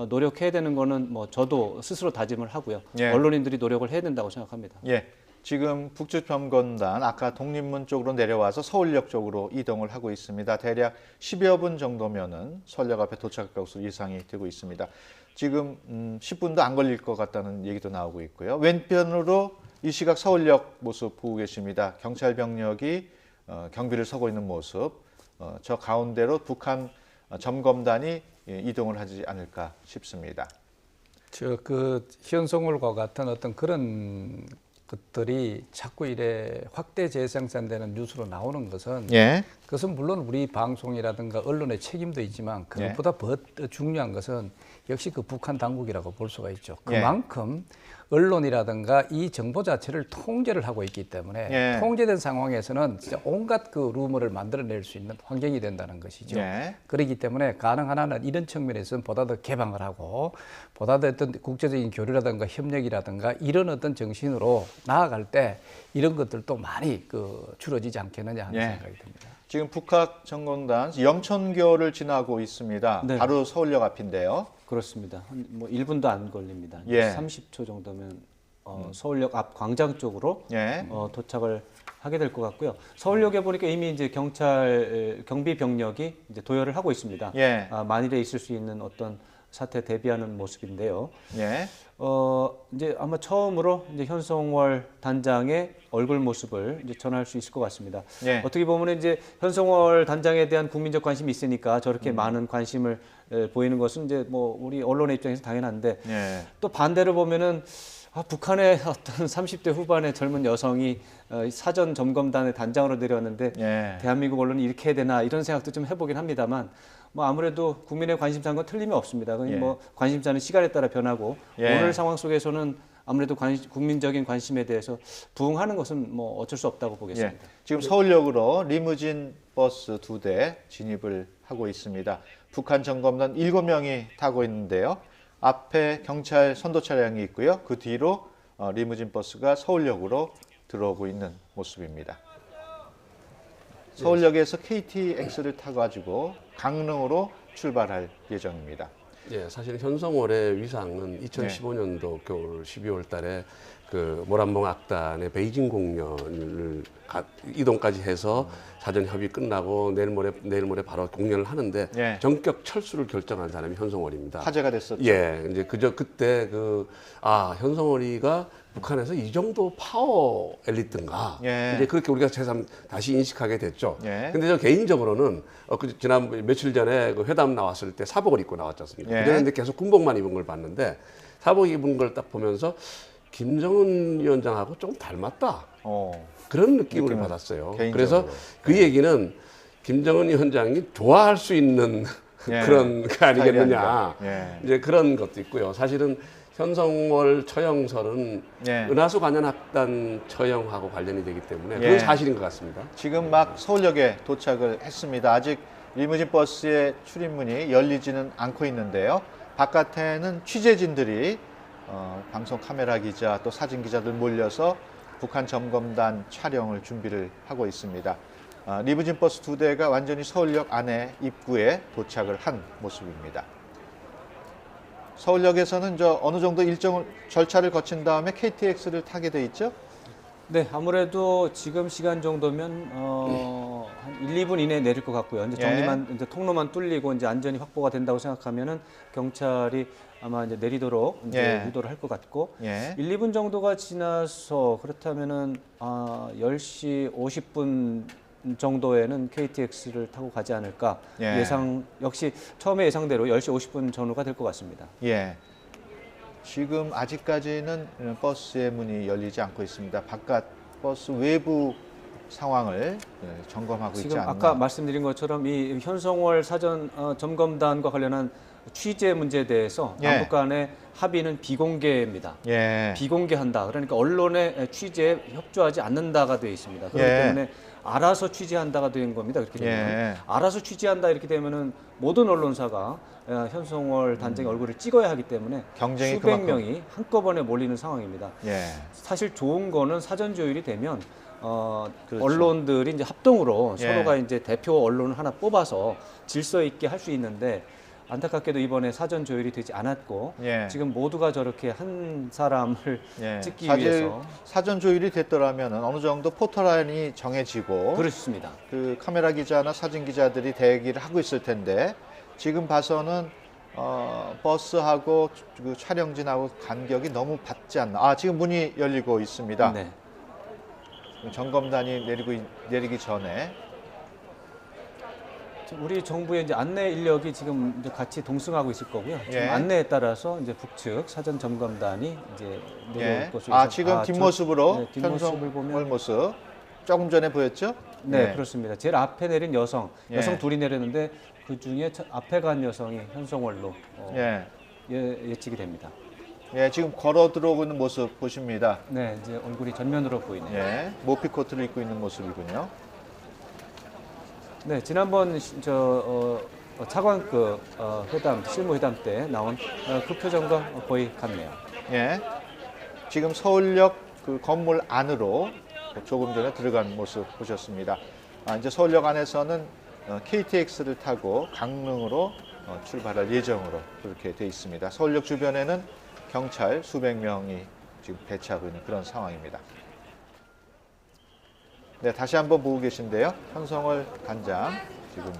노력해야 되는 거는 뭐 저도 스스로 다짐을 하고요. 예. 언론인들이 노력을 해야 된다고 생각합니다. 예. 지금 북측점검단 아까 독립문 쪽으로 내려와서 서울역 쪽으로 이동을 하고 있습니다. 대략 10여 분 정도면은 서울역 앞에 도착할 것으로 예상이 되고 있습니다. 지금 10분도 안 걸릴 것 같다는 얘기도 나오고 있고요. 왼편으로 이 시각 서울역 모습 보고 계십니다. 경찰 병력이 경비를 서고 있는 모습. 저 가운데로 북한 점검단이 이동을 하지 않을까 싶습니다. 그 현송월과 같은 어떤 그런 것들이 자꾸 이래 확대 재생산되는 뉴스로 나오는 것은 예. 그것은 물론 우리 방송이라든가 언론의 책임도 있지만 그것보다 더 중요한 것은 역시 그 북한 당국이라고 볼 수가 있죠. 그만큼 언론이라든가 이 정보 자체를 통제를 하고 있기 때문에 예. 통제된 상황에서는 진짜 온갖 그 루머를 만들어낼 수 있는 환경이 된다는 것이죠. 예. 그렇기 때문에 가능한 한은 이런 측면에서는 보다 더 개방을 하고 보다 더 어떤 국제적인 교류라든가 협력이라든가 이런 어떤 정신으로 나아갈 때 이런 것들도 많이 줄어지지 않겠느냐 하는 예. 생각이 듭니다. 지금 북한 점검단 영천교를 지나고 있습니다. 네. 바로 서울역 앞인데요. 그렇습니다. 뭐 1분도 안 걸립니다. 예. 30초 정도면 서울역 앞 광장 쪽으로 예. 도착을 하게 될 것 같고요. 서울역에 보니까 이미 이제 경찰 경비 병력이 이제 도열을 하고 있습니다. 예. 만일에 있을 수 있는 어떤 사태 대비하는 모습인데요. 예. 이제 아마 처음으로 이제 현송월 단장의 얼굴 모습을 이제 전할 수 있을 것 같습니다. 예. 어떻게 보면 이제 현송월 단장에 대한 국민적 관심이 있으니까 저렇게 많은 관심을 보이는 것은 이제 뭐 우리 언론의 입장에서 당연한데 예. 또 반대로 보면은 북한의 어떤 30대 후반의 젊은 여성이 사전 점검단의 단장으로 내려왔는데 예. 대한민국 언론이 이렇게 해야 되나 이런 생각도 좀 해보긴 합니다만 뭐 아무래도 국민의 관심사는 건 틀림이 없습니다. 예. 뭐 관심사는 시간에 따라 변하고 예. 오늘 상황 속에서는 아무래도 국민적인 관심에 대해서 부응하는 것은 뭐 어쩔 수 없다고 보겠습니다. 예, 지금 서울역으로 리무진 버스 2대 진입을 하고 있습니다. 북한 점검단 7명이 타고 있는데요. 앞에 경찰 선도 차량이 있고요. 그 뒤로 리무진 버스가 서울역으로 들어오고 있는 모습입니다. 서울역에서 KTX를 타가지고 강릉으로 출발할 예정입니다. 예, 사실 현성월의 위상은 2015년도 겨울 12월 달에 그 모란봉 악단의 베이징 공연을 이동까지 해서 사전 협의 끝나고 내일 모레 바로 공연을 하는데 예. 전격 철수를 결정한 사람이 현성월입니다. 화제가 됐었죠. 예, 이제 그때 현성월이가 북한에서 이 정도 파워 엘리트인가? 예. 이제 그렇게 우리가 새삼 다시 인식하게 됐죠. 예. 근데 저 개인적으로는 지난 며칠 전에 그 회담 나왔을 때 사복을 입고 나왔지 않습니까? 예. 그전에 계속 군복만 입은 걸 봤는데 사복 입은 걸 딱 보면서 김정은 위원장하고 조금 닮았다. 그런 느낌을 받았어요. 개인적으로. 그래서 그 얘기는 김정은 위원장이 좋아할 수 있는 예. 그런 거 아니겠느냐. 예. 이제 그런 것도 있고요. 사실은 현성월 처형설은 예. 은하수 관현악단 처형하고 관련이 되기 때문에 예. 그건 사실인 것 같습니다. 지금 막 서울역에 도착을 했습니다. 아직 리무진 버스의 출입문이 열리지는 않고 있는데요. 바깥에는 취재진들이 방송 카메라 기자 또 사진 기자들 몰려서 북한 점검단 촬영을 준비를 하고 있습니다. 리무진 버스 2대가 완전히 서울역 안에 입구에 도착을 한 모습입니다. 서울역에서는 어느 정도 절차를 거친 다음에 KTX를 타게 돼 있죠? 네, 아무래도 지금 시간 정도면 한 1, 2분 이내에 내릴 것 같고요. 이제 통로만 뚫리고 이제 안전이 확보가 된다고 생각하면은 경찰이 아마 이제 내리도록 이제 유도를 할 것 같고 1, 2분 정도가 지나서 그렇다면은 10시 50분 정도에는 KTX를 타고 가지 않을까 역시 처음에 예상대로 10시 50분 전후가 될 것 같습니다. 예. 지금 아직까지는 버스의 문이 열리지 않고 있습니다. 바깥 버스 외부 상황을 점검하고 있지 지금 않나. 아까 말씀드린 것처럼 이 현성월 사전 점검단과 관련한 취재 문제에 대해서 남북 간의 합의는 비공개입니다. 비공개한다. 그러니까 언론의 취재에 협조하지 않는다가 되어 있습니다. 그렇기 때문에 알아서 취재한다가 된 겁니다. 그렇게 되면 알아서 취재한다 이렇게 되면은 모든 언론사가 현성월 단장의 얼굴을 찍어야 하기 때문에 경쟁이 수백 명이 한꺼번에 몰리는 상황입니다. 사실 좋은 거는 사전 조율이 되면 그렇죠. 언론들이 이제 합동으로 서로가 이제 대표 언론을 하나 뽑아서 질서 있게 할 수 있는데 안타깝게도 이번에 사전 조율이 되지 않았고 지금 모두가 저렇게 한 사람을 찍기 위해서 사전 조율이 됐더라면 어느 정도 포토라인이 정해지고 그렇습니다. 그 카메라 기자나 사진 기자들이 대기를 하고 있을 텐데 지금 봐서는 버스하고 그 촬영진하고 간격이 너무 받지 않나. 지금 문이 열리고 있습니다. 네. 점검단이 내리기 전에 우리 정부의 이제 안내 인력이 지금 이제 같이 동승하고 있을 거고요. 지금 안내에 따라서 이제 북측 사전 점검단이 이제 내려올 것으로 지금 뒷모습으로 뒷모습을 보면 현성월 모습 조금 전에 보였죠? 네, 그렇습니다. 제일 앞에 내린 여성 둘이 내렸는데 그 중에 앞에 간 여성이 현성월로 예측이 됩니다. 지금 걸어 들어오고 있는 모습 보십니다. 네, 이제 얼굴이 전면으로 보이네요. 모피 코트를 입고 있는 모습이군요. 네, 지난번 차관급 회담, 실무회담 때 나온 그 표정과 거의 같네요. 지금 서울역 그 건물 안으로 조금 전에 들어간 모습 보셨습니다. 이제 서울역 안에서는 KTX를 타고 강릉으로 출발할 예정으로 그렇게 돼 있습니다. 서울역 주변에는 경찰 수백 명이 지금 배치하고 있는 그런 상황입니다. 네, 다시 한번 보고 계신데요. 현성월 단장 지금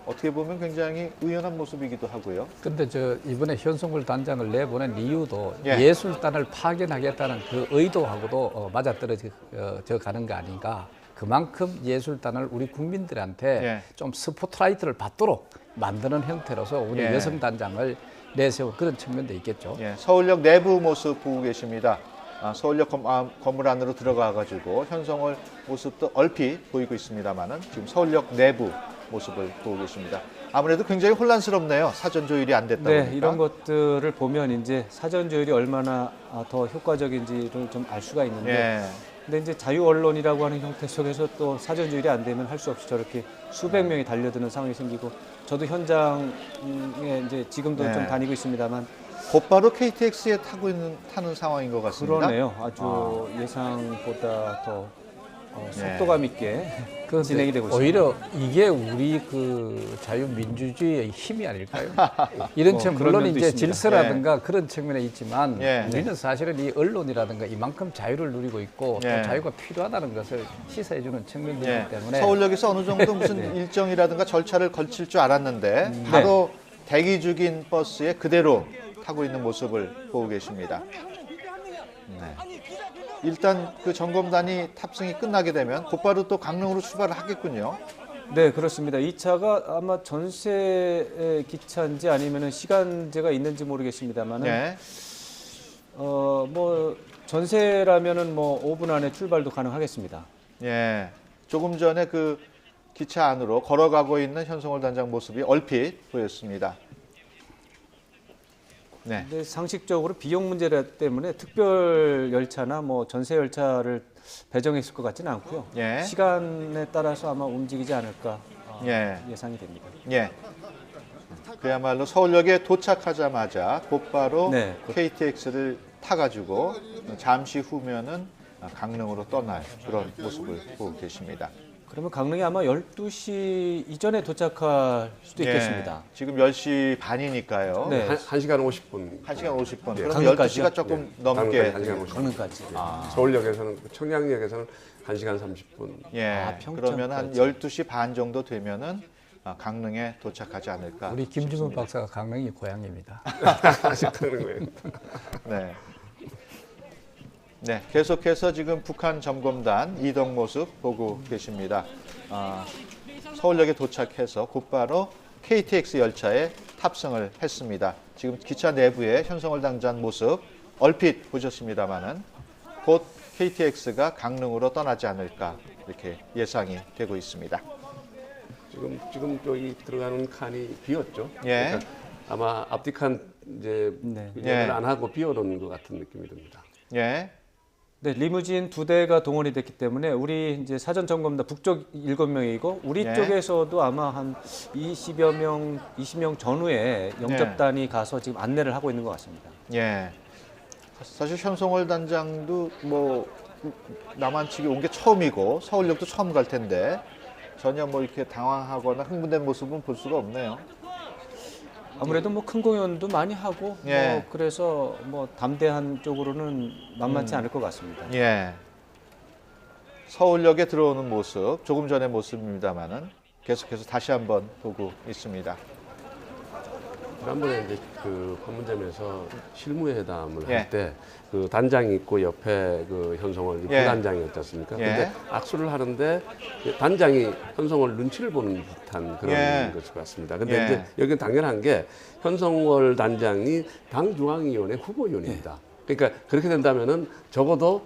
어떻게 보면 굉장히 의연한 모습이기도 하고요. 근데 이번에 현성월 단장을 내보낸 이유도 예술단을 파견하겠다는 그 의도하고도 맞아떨어져 가는 거 아닌가. 그만큼 예술단을 우리 국민들한테 좀 스포트라이트를 받도록 만드는 형태로서 우리 여성 단장을 내세운 그런 측면도 있겠죠. 서울역 내부 모습 보고 계십니다. 서울역 건물 안으로 들어가 가지고 현성월 모습도 얼핏 보이고 있습니다만은 지금 서울역 내부 모습을 보고 계십니다. 아무래도 굉장히 혼란스럽네요. 사전 조율이 안 됐다 보니까. 네, 이런 것들을 보면 이제 사전 조율이 얼마나 더 효과적인지를 좀 알 수가 있는데, 예. 근데 이제 자유 언론이라고 하는 형태 속에서 또 사전 조율이 안 되면 할 수 없이 저렇게 수백 명이 달려드는 상황이 생기고, 저도 현장에 이제 지금도 네. 좀 다니고 있습니다만 곧바로 KTX에 타는 상황인 것 같습니다. 그러네요. 아주 예상보다 더 속도감 있게 그런데 진행이 되고 있습니다. 오히려 이게 우리 그 자유민주주의의 힘이 아닐까요? 이런 측면, 그런 물론 면도 이제 있습니다. 질서라든가 그런 측면에 있지만 예. 우리는 사실은 이 언론이라든가 이만큼 자유를 누리고 있고 예. 또 자유가 필요하다는 것을 시사해주는 측면도 예. 있기 때문에 서울역에서 어느 정도 무슨 일정이라든가 절차를 거칠 줄 알았는데 바로 대기 중인 버스에 그대로 타고 있는 모습을 보고 계십니다. 네. 일단 그 점검단이 탑승이 끝나게 되면 곧바로 또 강릉으로 출발을 하겠군요. 네, 그렇습니다. 이 차가 아마 전세 기차인지 아니면은 시간제가 있는지 모르겠습니다만은 네. 뭐 전세라면은 뭐 5분 안에 출발도 가능하겠습니다. 예. 조금 전에 그 기차 안으로 걸어가고 있는 현성월 단장 모습이 얼핏 보였습니다. 네. 근데 상식적으로 비용 문제 때문에 특별 열차나 뭐 전세 열차를 배정했을 것 같지는 않고요. 예. 시간에 따라서 아마 움직이지 않을까 예. 예상이 됩니다. 예. 그야말로 서울역에 도착하자마자 곧바로 네. KTX를 타가지고 잠시 후면은 강릉으로 떠날 그런 모습을 보고 계십니다. 그러면 강릉에 아마 12시 이전에 도착할 수도 있겠습니다. 예. 지금 10시 반이니까요. 네. 1시간 50분. 1시간 50분. 네, 그럼 강릉까지요? 12시가 조금 넘게. 1시간 50분. 강릉까지. 서울역에서는 청량역에서는 1시간 30분. 예. 아, 그러면 한 평창까지. 12시 반 정도 되면은 강릉에 도착하지 않을까. 우리 김주문 박사가 강릉이 고향입니다. 식당은 거예요. 네. 네, 계속해서 지금 북한 점검단 이동 모습 보고 계십니다. 서울역에 도착해서 곧바로 KTX 열차에 탑승을 했습니다. 지금 기차 내부의 현성월 당장 모습 얼핏 보셨습니다마는 곧 KTX가 강릉으로 떠나지 않을까 이렇게 예상이 되고 있습니다. 지금 여기 들어가는 칸이 비었죠. 예. 그러니까 아마 앞뒤 칸 이제 네. 운영을 안 하고 비워놓은 것 같은 느낌이 듭니다. 예, 네, 리무진 2대가 동원이 됐기 때문에 우리 이제 사전 점검단 북쪽 7명이고 우리 네. 쪽에서도 아마 한 20여 명, 20명 전후에 영접단이 가서 지금 안내를 하고 있는 것 같습니다. 예. 사실 현성월 단장도 뭐 남한 측에 온 게 처음이고 서울역도 처음 갈 텐데 전혀 뭐 이렇게 당황하거나 흥분된 모습은 볼 수가 없네요. 아무래도 뭐 큰 공연도 많이 하고 예. 뭐 그래서 뭐 담대한 쪽으로는 만만치 않을 것 같습니다. 예. 서울역에 들어오는 모습, 조금 전의 모습입니다만은 계속해서 다시 한번 보고 있습니다. 지난번에 이제 그 판문점에서 실무회담을 예. 할 때 그 단장이 있고 옆에 그 현성월 예. 부단장이었지 않습니까? 예. 근데 악수를 하는데 단장이 현성월 눈치를 보는 듯한 그런 예. 것일 것 같습니다. 근데 예. 이제 여기는 당연한 게 현성월 단장이 당중앙위원회 후보위원입니다. 그러니까 그렇게 된다면은 적어도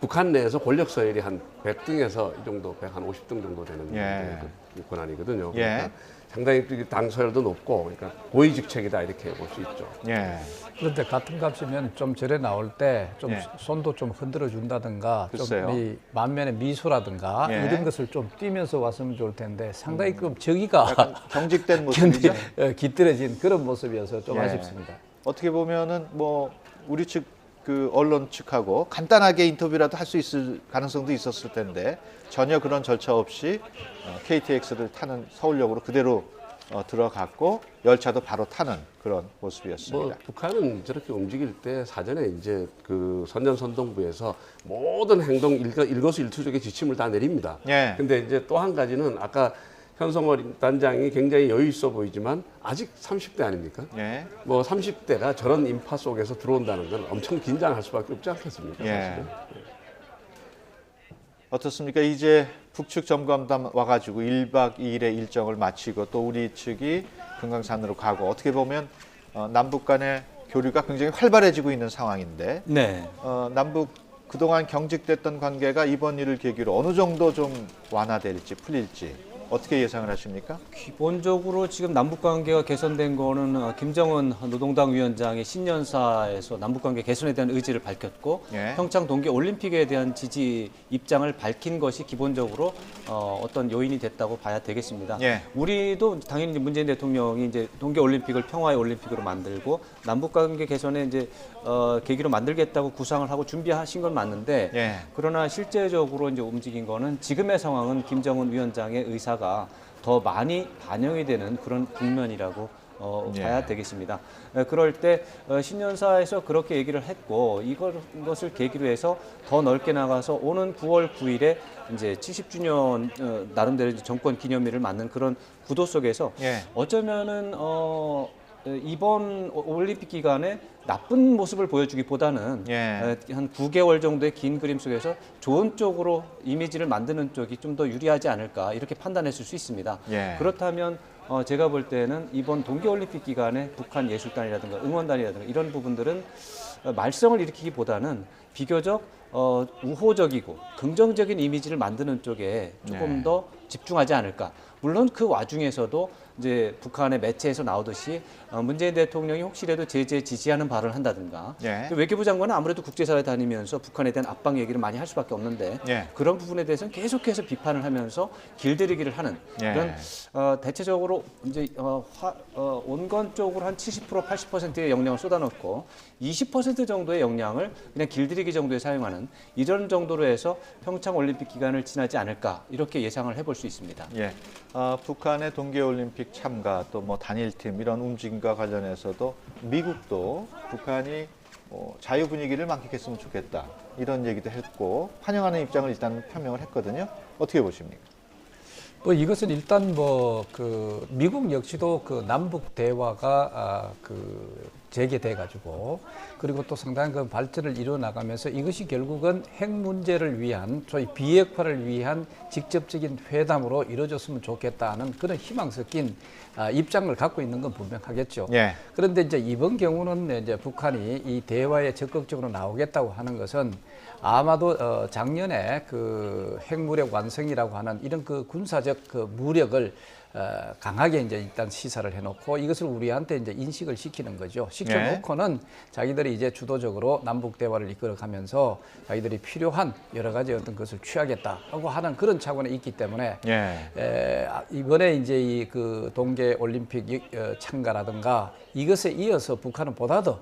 북한 내에서 권력 서열이 한 100등에서 이 정도, 150등 정도 되는 예. 그 권한이거든요. 예. 그러니까 상당히 당 서열도 높고, 그러니까 고위직책이다 이렇게 볼 수 있죠. 예. 그런데 같은 값이면 좀 절에 나올 때 좀 예. 손도 좀 흔들어 준다든가 글쎄요. 좀 이 만면의 미소라든가 예. 이런 것을 좀 띄면서 왔으면 좋을 텐데 상당히 좀 저기가 약간 경직된 모습이죠. 깃들어진 그런 모습이어서 좀 예. 아쉽습니다. 어떻게 보면은 뭐 우리 측 그 언론 측하고 간단하게 인터뷰라도 할 수 있을 가능성도 있었을 텐데 전혀 그런 절차 없이 KTX를 타는 서울역으로 그대로 들어갔고 열차도 바로 타는 그런 모습이었습니다. 뭐 북한은 저렇게 움직일 때 사전에 이제 그 선전선동부에서 모든 행동 일거수일투족의 지침을 다 내립니다. 예. 근데 이제 또 한 가지는 아까 현성월 단장이 굉장히 여유 있어 보이지만 아직 30대 아닙니까? 예. 뭐 30대가 저런 인파 속에서 들어온다는 건 엄청 긴장할 수밖에 없지 않겠습니까? 예. 사실은? 어떻습니까? 이제 북측 점검단 와가지고 1박 2일의 일정을 마치고 또 우리 측이 금강산으로 가고 어떻게 보면 남북 간의 교류가 굉장히 활발해지고 있는 상황인데 네. 남북 그동안 경직됐던 관계가 이번 일을 계기로 어느 정도 좀 완화될지 풀릴지 어떻게 예상을 하십니까? 기본적으로 지금 남북 관계가 개선된 거는 김정은 노동당 위원장이 신년사에서 남북 관계 개선에 대한 의지를 밝혔고 예. 평창 동계 올림픽에 대한 지지 입장을 밝힌 것이 기본적으로 어떤 요인이 됐다고 봐야 되겠습니다. 예. 우리도 당연히 이제 문재인 대통령이 이제 동계 올림픽을 평화의 올림픽으로 만들고 남북 관계 개선에 이제 계기로 만들겠다고 구상을 하고 준비하신 건 맞는데 예. 그러나 실제적으로 이제 움직인 거는 지금의 상황은 김정은 위원장의 의사가 더 많이 반영이 되는 그런 국면이라고 예. 봐야 되겠습니다. 그럴 때 신년사에서 그렇게 얘기를 했고 이것을 계기로 해서 더 넓게 나가서 오는 9월 9일에 이제 70주년 나름대로 정권 기념일을 맞는 그런 구도 속에서 예. 어쩌면은 이번 올림픽 기간에 나쁜 모습을 보여주기보다는 예. 한 9개월 정도의 긴 그림 속에서 좋은 쪽으로 이미지를 만드는 쪽이 좀 더 유리하지 않을까 이렇게 판단했을 수 있습니다. 예. 그렇다면 제가 볼 때는 이번 동계올림픽 기간에 북한 예술단이라든가 응원단이라든가 이런 부분들은 말썽을 일으키기보다는 비교적 우호적이고 긍정적인 이미지를 만드는 쪽에 조금 네. 더 집중하지 않을까. 물론 그 와중에서도 이제 북한의 매체에서 나오듯이 문재인 대통령이 혹시라도 제재 지지하는 발언을 한다든가 예. 외교부 장관은 아무래도 국제사회 다니면서 북한에 대한 압박 얘기를 많이 할 수밖에 없는데 예. 그런 부분에 대해서는 계속해서 비판을 하면서 길들이기를 하는 예. 이런 대체적으로 이제 온건 쪽으로 한 70% 80%의 역량을 쏟아놓고 20% 정도의 역량을 그냥 길들이기 정도에 사용하는 이런 정도로 해서 평창 올림픽 기간을 지나지 않을까 이렇게 예상을 해볼 수 있습니다. 예. 북한의 동계올림픽 참가 또 뭐 단일팀 이런 움직임과 관련해서도 미국도 북한이 자유 분위기를 만끽했으면 좋겠다 이런 얘기도 했고 환영하는 입장을 일단 표명을 했거든요. 어떻게 보십니까? 뭐 이것은 일단 뭐 그 미국 역시도 그 남북 대화가 재개돼 가지고 그리고 또 상당한 그 발전을 이루어 나가면서 이것이 결국은 핵 문제를 위한 소위 비핵화를 위한 직접적인 회담으로 이루어졌으면 좋겠다는 그런 희망 섞인 입장을 갖고 있는 건 분명하겠죠. 예. 그런데 이제 이번 경우는 이제 북한이 이 대화에 적극적으로 나오겠다고 하는 것은 아마도 작년에 그 핵무력 완성이라고 하는 이런 그 군사적 그 무력을 강하게 이제 일단 시사를 해놓고 이것을 우리한테 이제 인식을 시키는 거죠. 시켜놓고는 자기들이 이제 주도적으로 남북 대화를 이끌어가면서 자기들이 필요한 여러 가지 어떤 것을 취하겠다라고 하는 그런 차원에 있기 때문에 이번에 이제 이 그 동계 올림픽 참가라든가 이것에 이어서 북한은 보다 더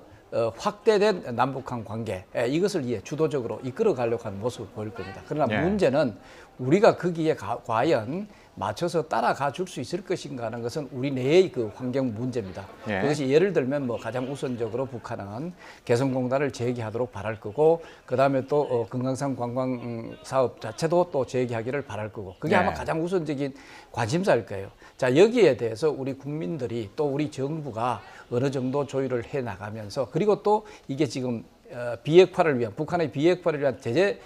확대된 남북한 관계 이것을 주도적으로 이끌어 가려고 하는 모습을 보일 겁니다. 그러나 문제는 우리가 거기에 과연 맞춰서 따라가 줄 수 있을 것인가 하는 것은 우리 내의 그 환경 문제입니다. 그것이 예를 들면 뭐 가장 우선적으로 북한은 개성공단을 재개하도록 바랄 거고 그다음에 또 금강산 관광 사업 자체도 또 재개하기를 바랄 거고 그게 아마 가장 우선적인 관심사일 거예요. 자, 여기에 대해서 우리 국민들이 또 우리 정부가 어느 정도 조율을 해 나가면서 그리고 또 이게 지금 비핵화를 위한 북한의 비핵화를 위한 제재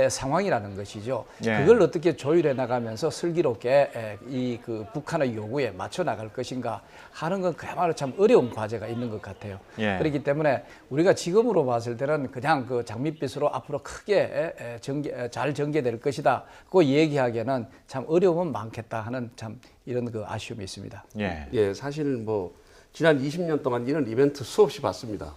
상황이라는 것이죠. 그걸 어떻게 조율해 나가면서 슬기롭게 이 그 북한의 요구에 맞춰 나갈 것인가 하는 건 그야말로 참 어려운 과제가 있는 것 같아요. 그렇기 때문에 우리가 지금으로 봤을 때는 그냥 그 장밋빛으로 앞으로 크게 잘 전개될 것이다. 그 얘기하기에는 참 어려움은 많겠다 하는 참 이런 그 아쉬움이 있습니다. 예, 사실 뭐 지난 20년 동안 이런 이벤트 수없이 봤습니다.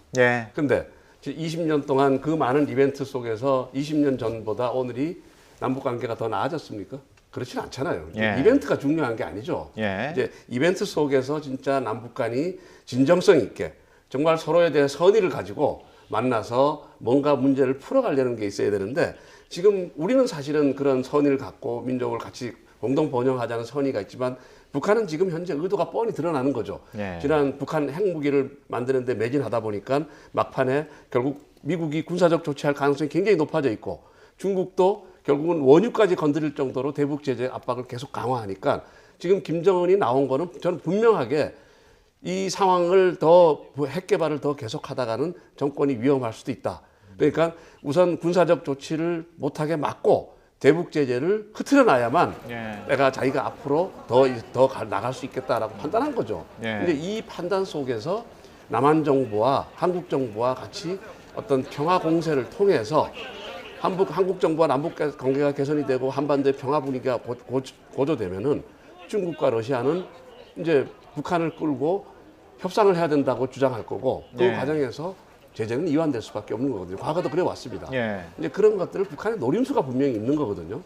근데 20년 동안 그 많은 이벤트 속에서 20년 전보다 오늘이 남북 관계가 더 나아졌습니까? 그렇지는 않잖아요. 이벤트가 중요한 게 아니죠. 이제 이벤트 속에서 진짜 남북 간이 진정성 있게 정말 서로에 대해 선의를 가지고 만나서 뭔가 문제를 풀어가려는 게 있어야 되는데 지금 우리는 사실은 그런 선의를 갖고 민족을 같이 공동 번영하자는 선의가 있지만 북한은 지금 현재 의도가 뻔히 드러나는 거죠. 지난 북한 핵무기를 만드는데 매진하다 보니까 막판에 결국 미국이 군사적 조치할 가능성이 굉장히 높아져 있고 중국도 결국은 원유까지 건드릴 정도로 대북 제재 압박을 계속 강화하니까 지금 김정은이 나온 거는 저는 분명하게 이 상황을 더 핵 개발을 더 계속하다가는 정권이 위험할 수도 있다. 그러니까 우선 군사적 조치를 못하게 막고 대북 제재를 흐트려 놔야만 내가 자기가 앞으로 더 나갈 수 있겠다라고 판단한 거죠. 근데 이 판단 속에서 남한 정부와 한국 정부와 같이 어떤 평화 공세를 통해서 한국 정부와 남북 관계가 개선이 되고 한반도의 평화 분위기가 고조되면은 중국과 러시아는 이제 북한을 끌고 협상을 해야 된다고 주장할 거고 그 예. 과정에서 제재는 이완될 수밖에 없는 거거든요. 과거도 그래 왔습니다. 예. 이제 그런 것들을 북한의 노림수가 분명히 있는 거거든요.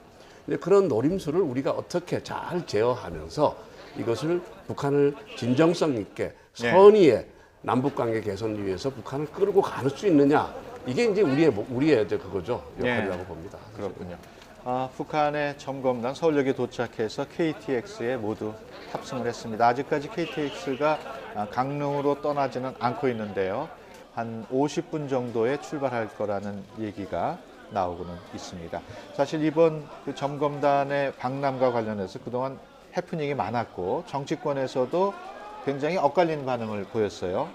근데 그런 노림수를 우리가 어떻게 잘 제어하면서 이것을 북한을 진정성 있게 선의의 남북 관계 개선을 위해서 북한을 끌고 갈 수 있느냐 이게 이제 우리의 이제 그거죠 역할이라고 봅니다. 그렇군요. 북한의 점검단 서울역에 도착해서 KTX에 모두 탑승을 했습니다. 아직까지 KTX가 강릉으로 떠나지는 않고 있는데요. 한 50분 정도에 출발할 거라는 얘기가 나오고는 있습니다. 사실 이번 그 점검단의 방남과 관련해서 그동안 해프닝이 많았고 정치권에서도 굉장히 엇갈린 반응을 보였어요.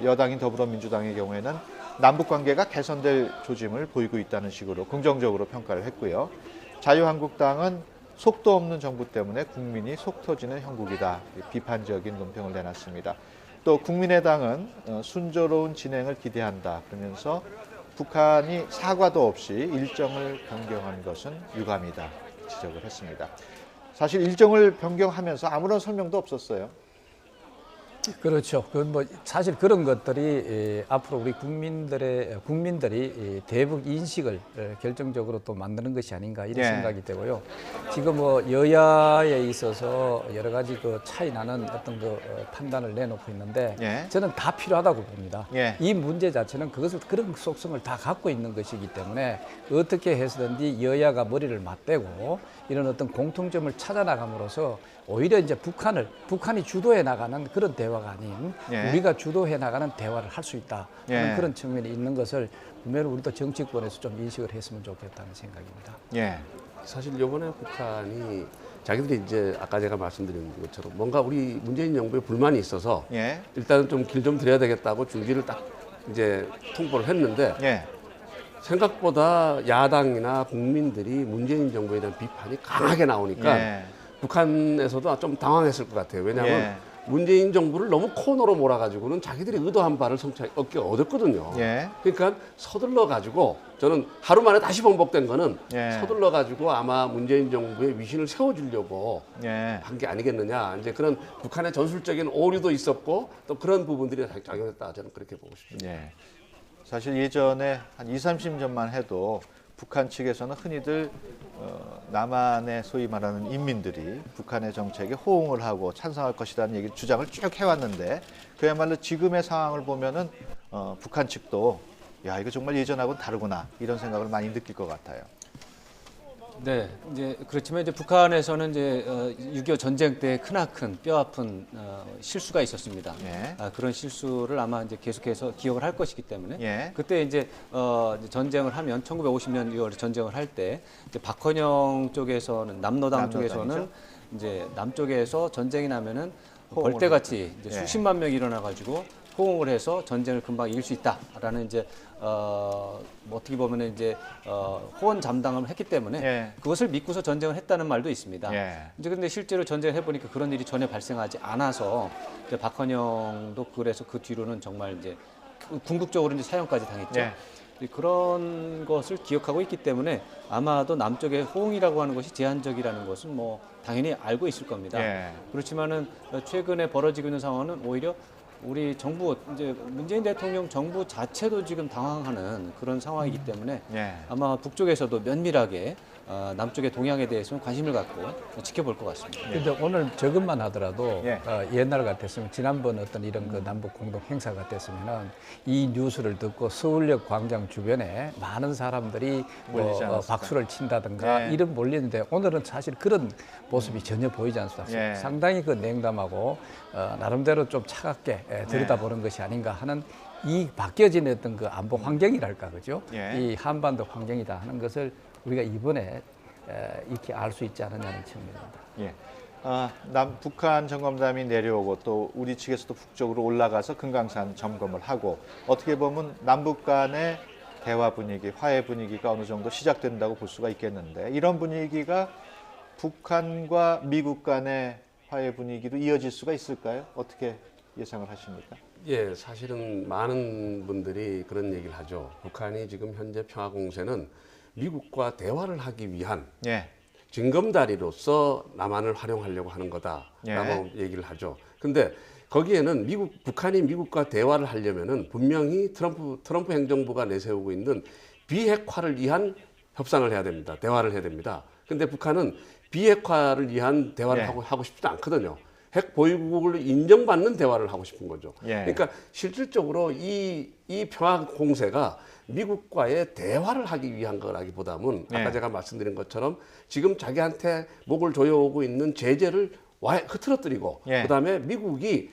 여당인 더불어민주당의 경우에는 남북관계가 개선될 조짐을 보이고 있다는 식으로 긍정적으로 평가를 했고요. 자유한국당은 속도 없는 정부 때문에 국민이 속 터지는 형국이다. 비판적인 논평을 내놨습니다. 또 국민의당은 순조로운 진행을 기대한다. 그러면서 북한이 사과도 없이 일정을 변경한 것은 유감이다. 지적을 했습니다. 사실 일정을 변경하면서 아무런 설명도 없었어요. 그렇죠. 그건 뭐 사실 그런 것들이 앞으로 우리 국민들이 대북 인식을 결정적으로 또 만드는 것이 아닌가 이런 예. 생각이 되고요. 지금 뭐 여야에 있어서 여러 가지 그 차이 나는 어떤 그 판단을 내놓고 있는데 예. 저는 다 필요하다고 봅니다. 예. 이 문제 자체는 그런 속성을 다 갖고 있는 것이기 때문에 어떻게 해서든지 여야가 머리를 맞대고 이런 어떤 공통점을 찾아 나감으로써 오히려 이제 북한이 주도해 나가는 그런 대화가 아닌 예. 우리가 주도해 나가는 대화를 할 수 있다 하는 예. 그런 측면이 있는 것을 분명히 우리도 정치권에서 좀 인식을 했으면 좋겠다는 생각입니다. 예. 사실 이번에 북한이 자기들이 이제 아까 제가 말씀드린 것처럼 뭔가 우리 문재인 정부에 불만이 있어서 예. 일단은 좀 길 좀 드려야 되겠다고 중지를 딱 이제 통보를 했는데 예. 생각보다 야당이나 국민들이 문재인 정부에 대한 비판이 강하게 나오니까 예. 북한에서도 좀 당황했을 것 같아요. 왜냐하면 예. 문재인 정부를 너무 코너로 몰아가지고는 자기들이 의도한 바를 얻었거든요. 예. 그러니까 서둘러가지고 저는 하루 만에 다시 번복된 거는 예. 서둘러가지고 아마 문재인 정부의 위신을 세워주려고 예. 한 게 아니겠느냐. 이제 그런 북한의 전술적인 오류도 있었고 또 그런 부분들이 작용했다. 저는 그렇게 보고 싶습니다. 예. 사실 예전에 한 20, 30년만 해도 북한 측에서는 흔히들 남한의 소위 말하는 인민들이 북한의 정책에 호응을 하고 찬성할 것이라는 얘기 주장을 쭉 해왔는데 그야말로 지금의 상황을 보면은 북한 측도 야 이거 정말 예전하고는 다르구나 이런 생각을 많이 느낄 것 같아요. 네, 이제 그렇지만 이제 북한에서는 이제 6.25 전쟁 때 크나큰 뼈아픈 실수가 있었습니다. 예. 그런 실수를 아마 이제 계속해서 기억을 할 것이기 때문에 예. 그때 이제 전쟁을 하면 1950년 6월 전쟁을 할 때 박헌영 쪽에서는 남노당 남노당이죠. 쪽에서는 이제 남쪽에서 전쟁이 나면은 호응을 벌떼같이 이제 예. 수십만 명이 일어나 가지고 호응을 해서 전쟁을 금방 이길 수 있다라는 이제 뭐 어떻게 보면은 이제 호언 잠당을 했기 때문에 예. 그것을 믿고서 전쟁을 했다는 말도 있습니다. 예. 이제 근데 실제로 전쟁을 해보니까 그런 일이 전혀 발생하지 않아서 이제 박헌영도 그래서 그 뒤로는 정말 이제 궁극적으로 이제 사형까지 당했죠. 예. 그런 것을 기억하고 있기 때문에 아마도 남쪽의 호응이라고 하는 것이 제한적이라는 것은 뭐 당연히 알고 있을 겁니다. 예. 그렇지만은 최근에 벌어지고 있는 상황은 오히려 우리 정부 이제 문재인 대통령 정부 자체도 지금 당황하는 그런 상황이기 때문에 예. 아마 북쪽에서도 면밀하게 남쪽의 동향에 대해서는 관심을 갖고 지켜볼 것 같습니다. 근데 오늘 저것만 하더라도 예. 옛날 같았으면 지난번 어떤 이런 그 남북 공동 행사 같았으면은 이 뉴스를 듣고 서울역 광장 주변에 많은 사람들이 몰리지 않았을까? 박수를 친다든가 예. 이런 몰리는데 오늘은 사실 그런 모습이 전혀 보이지 않습니다. 예. 상당히 그 냉담하고 나름대로 좀 차갑게 들여다보는 것이 아닌가 하는 이 바뀌어진 어떤 그 안보 환경이랄까 그죠? 예. 이 한반도 환경이다 하는 것을 우리가 이번에 이렇게 알 수 있지 않느냐는 측면입니다. 예. 북한 점검단이 내려오고 또 우리 측에서도 북쪽으로 올라가서 금강산 점검을 하고 어떻게 보면 남북 간의 대화 분위기, 화해 분위기가 어느 정도 시작된다고 볼 수가 있겠는데 이런 분위기가 북한과 미국 간의 화해 분위기도 이어질 수가 있을까요? 어떻게 예상을 하십니까? 예, 사실은 많은 분들이 그런 얘기를 하죠. 북한이 지금 현재 평화 공세는 미국과 대화를 하기 위한 예. 징검다리로서 남한을 활용하려고 하는 거다라고 얘기를 하죠. 근데 거기에는 북한이 미국과 대화를 하려면은 분명히 트럼프 행정부가 내세우고 있는 비핵화를 위한 협상을 해야 됩니다. 대화를 해야 됩니다. 근데 북한은 비핵화를 위한 대화를 하고 싶지 않거든요. 핵 보유국을 인정받는 대화를 하고 싶은 거죠. 그러니까 실질적으로 이 평화 공세가 미국과의 대화를 하기 위한 거라기보다는 아까 제가 말씀드린 것처럼 지금 자기한테 목을 조여오고 있는 제재를 흐트러뜨리고 그다음에 미국이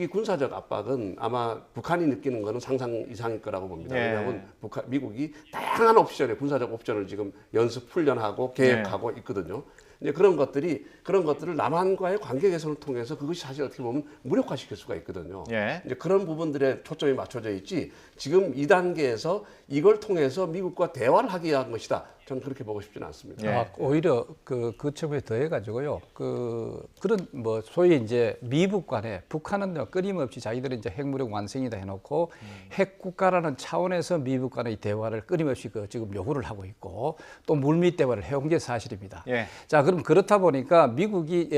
군사적 압박은 아마 북한이 느끼는 거는 상상 이상일 거라고 봅니다. 왜냐하면 미국이 다양한 군사적 옵션을 지금 연습 훈련하고 계획하고 있거든요. 이제 그런 것들을 남한과의 관계 개선을 통해서 그것이 사실 어떻게 보면 무력화시킬 수가 있거든요. 이제 그런 부분들에 초점이 맞춰져 있지. 지금 이 단계에서 이걸 통해서 미국과 대화를 하기 위한 것이다. 저는 그렇게 보고 싶지는 않습니다. 오히려 그 점에 더해가지고요. 그런 뭐 소위 이제 미북 간에 북한은 끊임없이 자기들은 이제 핵무력 완성이다 해놓고 핵국가라는 차원에서 미북 간의 대화를 끊임없이 지금 요구를 하고 있고 또 물밑 대화를 해온 게 사실입니다. 자, 그럼 그렇다 보니까 미국이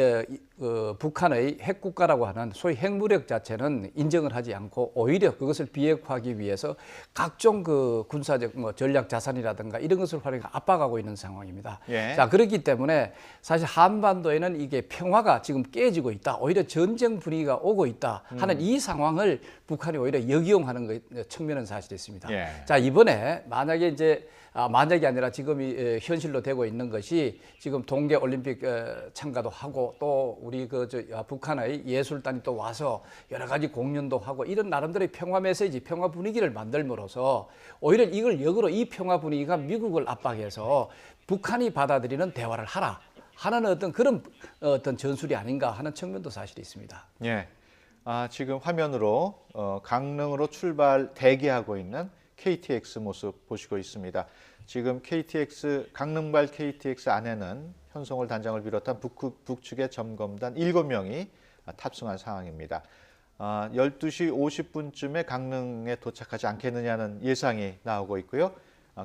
북한의 핵국가라고 하는 소위 핵무력 자체는 인정을 하지 않고 오히려 그것을 비핵화하기 위해서 각종 그 군사적 뭐 전략 자산이라든가 이런 것을 활용해 압박하고 있는 상황입니다. 자, 그렇기 때문에 사실 한반도에는 이게 평화가 지금 깨지고 있다. 오히려 전쟁 분위기가 오고 있다 하는 이 상황을 북한이 오히려 역이용하는 측면은 사실이 있습니다. 자, 이번에 만약에 이제 만약이 아니라 지금 현실로 되고 있는 것이 지금 동계 올림픽 참가도 하고 또 우리 북한의 예술단이 또 와서 여러 가지 공연도 하고 이런 나름대로의 평화 메시지, 평화 분위기를 만들므로써 오히려 이걸 역으로 이 평화 분위기가 미국을 압박해서 북한이 받아들이는 대화를 하라 하는 그런 전술이 아닌가 하는 측면도 사실이 있습니다. 지금 화면으로 강릉으로 출발 대기하고 있는 KTX 모습 보시고 있습니다. 지금 강릉발 KTX 안에는 현송월 단장을 비롯한 북측의 점검단 7명이 탑승한 상황입니다. 12시 50분쯤에 강릉에 도착하지 않겠느냐는 예상이 나오고 있고요.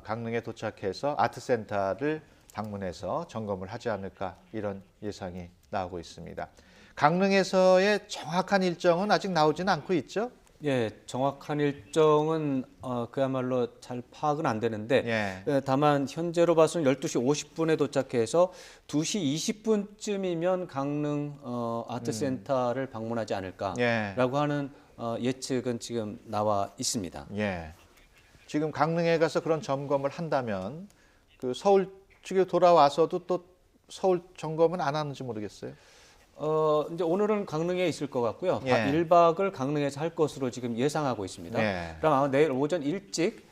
강릉에 도착해서 아트센터를 방문해서 점검을 하지 않을까 이런 예상이 나오고 있습니다. 강릉에서의 정확한 일정은 아직 나오지는 않고 있죠? 정확한 일정은 그야말로 잘 파악은 안 되는데 다만 현재로 봐서는 12시 50분에 도착해서 2시 20분쯤이면 강릉 아트센터를 방문하지 않을까라고 하는 예측은 지금 나와 있습니다. 지금 강릉에 가서 그런 점검을 한다면 그 서울 측에 돌아와서도 또 서울 점검은 안 하는지 모르겠어요. 이제 오늘은 강릉에 있을 것 같고요. 1박을 강릉에서 할 것으로 지금 예상하고 있습니다. 그럼 아마 내일 오전 일찍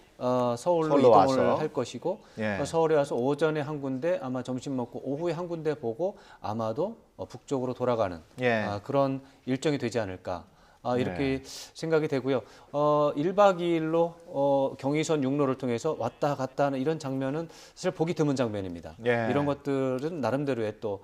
서울로 이동을 와서 할 것이고 서울에 와서 오전에 한 군데 아마 점심 먹고 오후에 한 군데 보고 아마도 북쪽으로 돌아가는 그런 일정이 되지 않을까. 이렇게 생각이 되고요. 1박 2일로 경의선 육로를 통해서 왔다 갔다 하는 이런 장면은 사실 보기 드문 장면입니다. 이런 것들은 나름대로의 또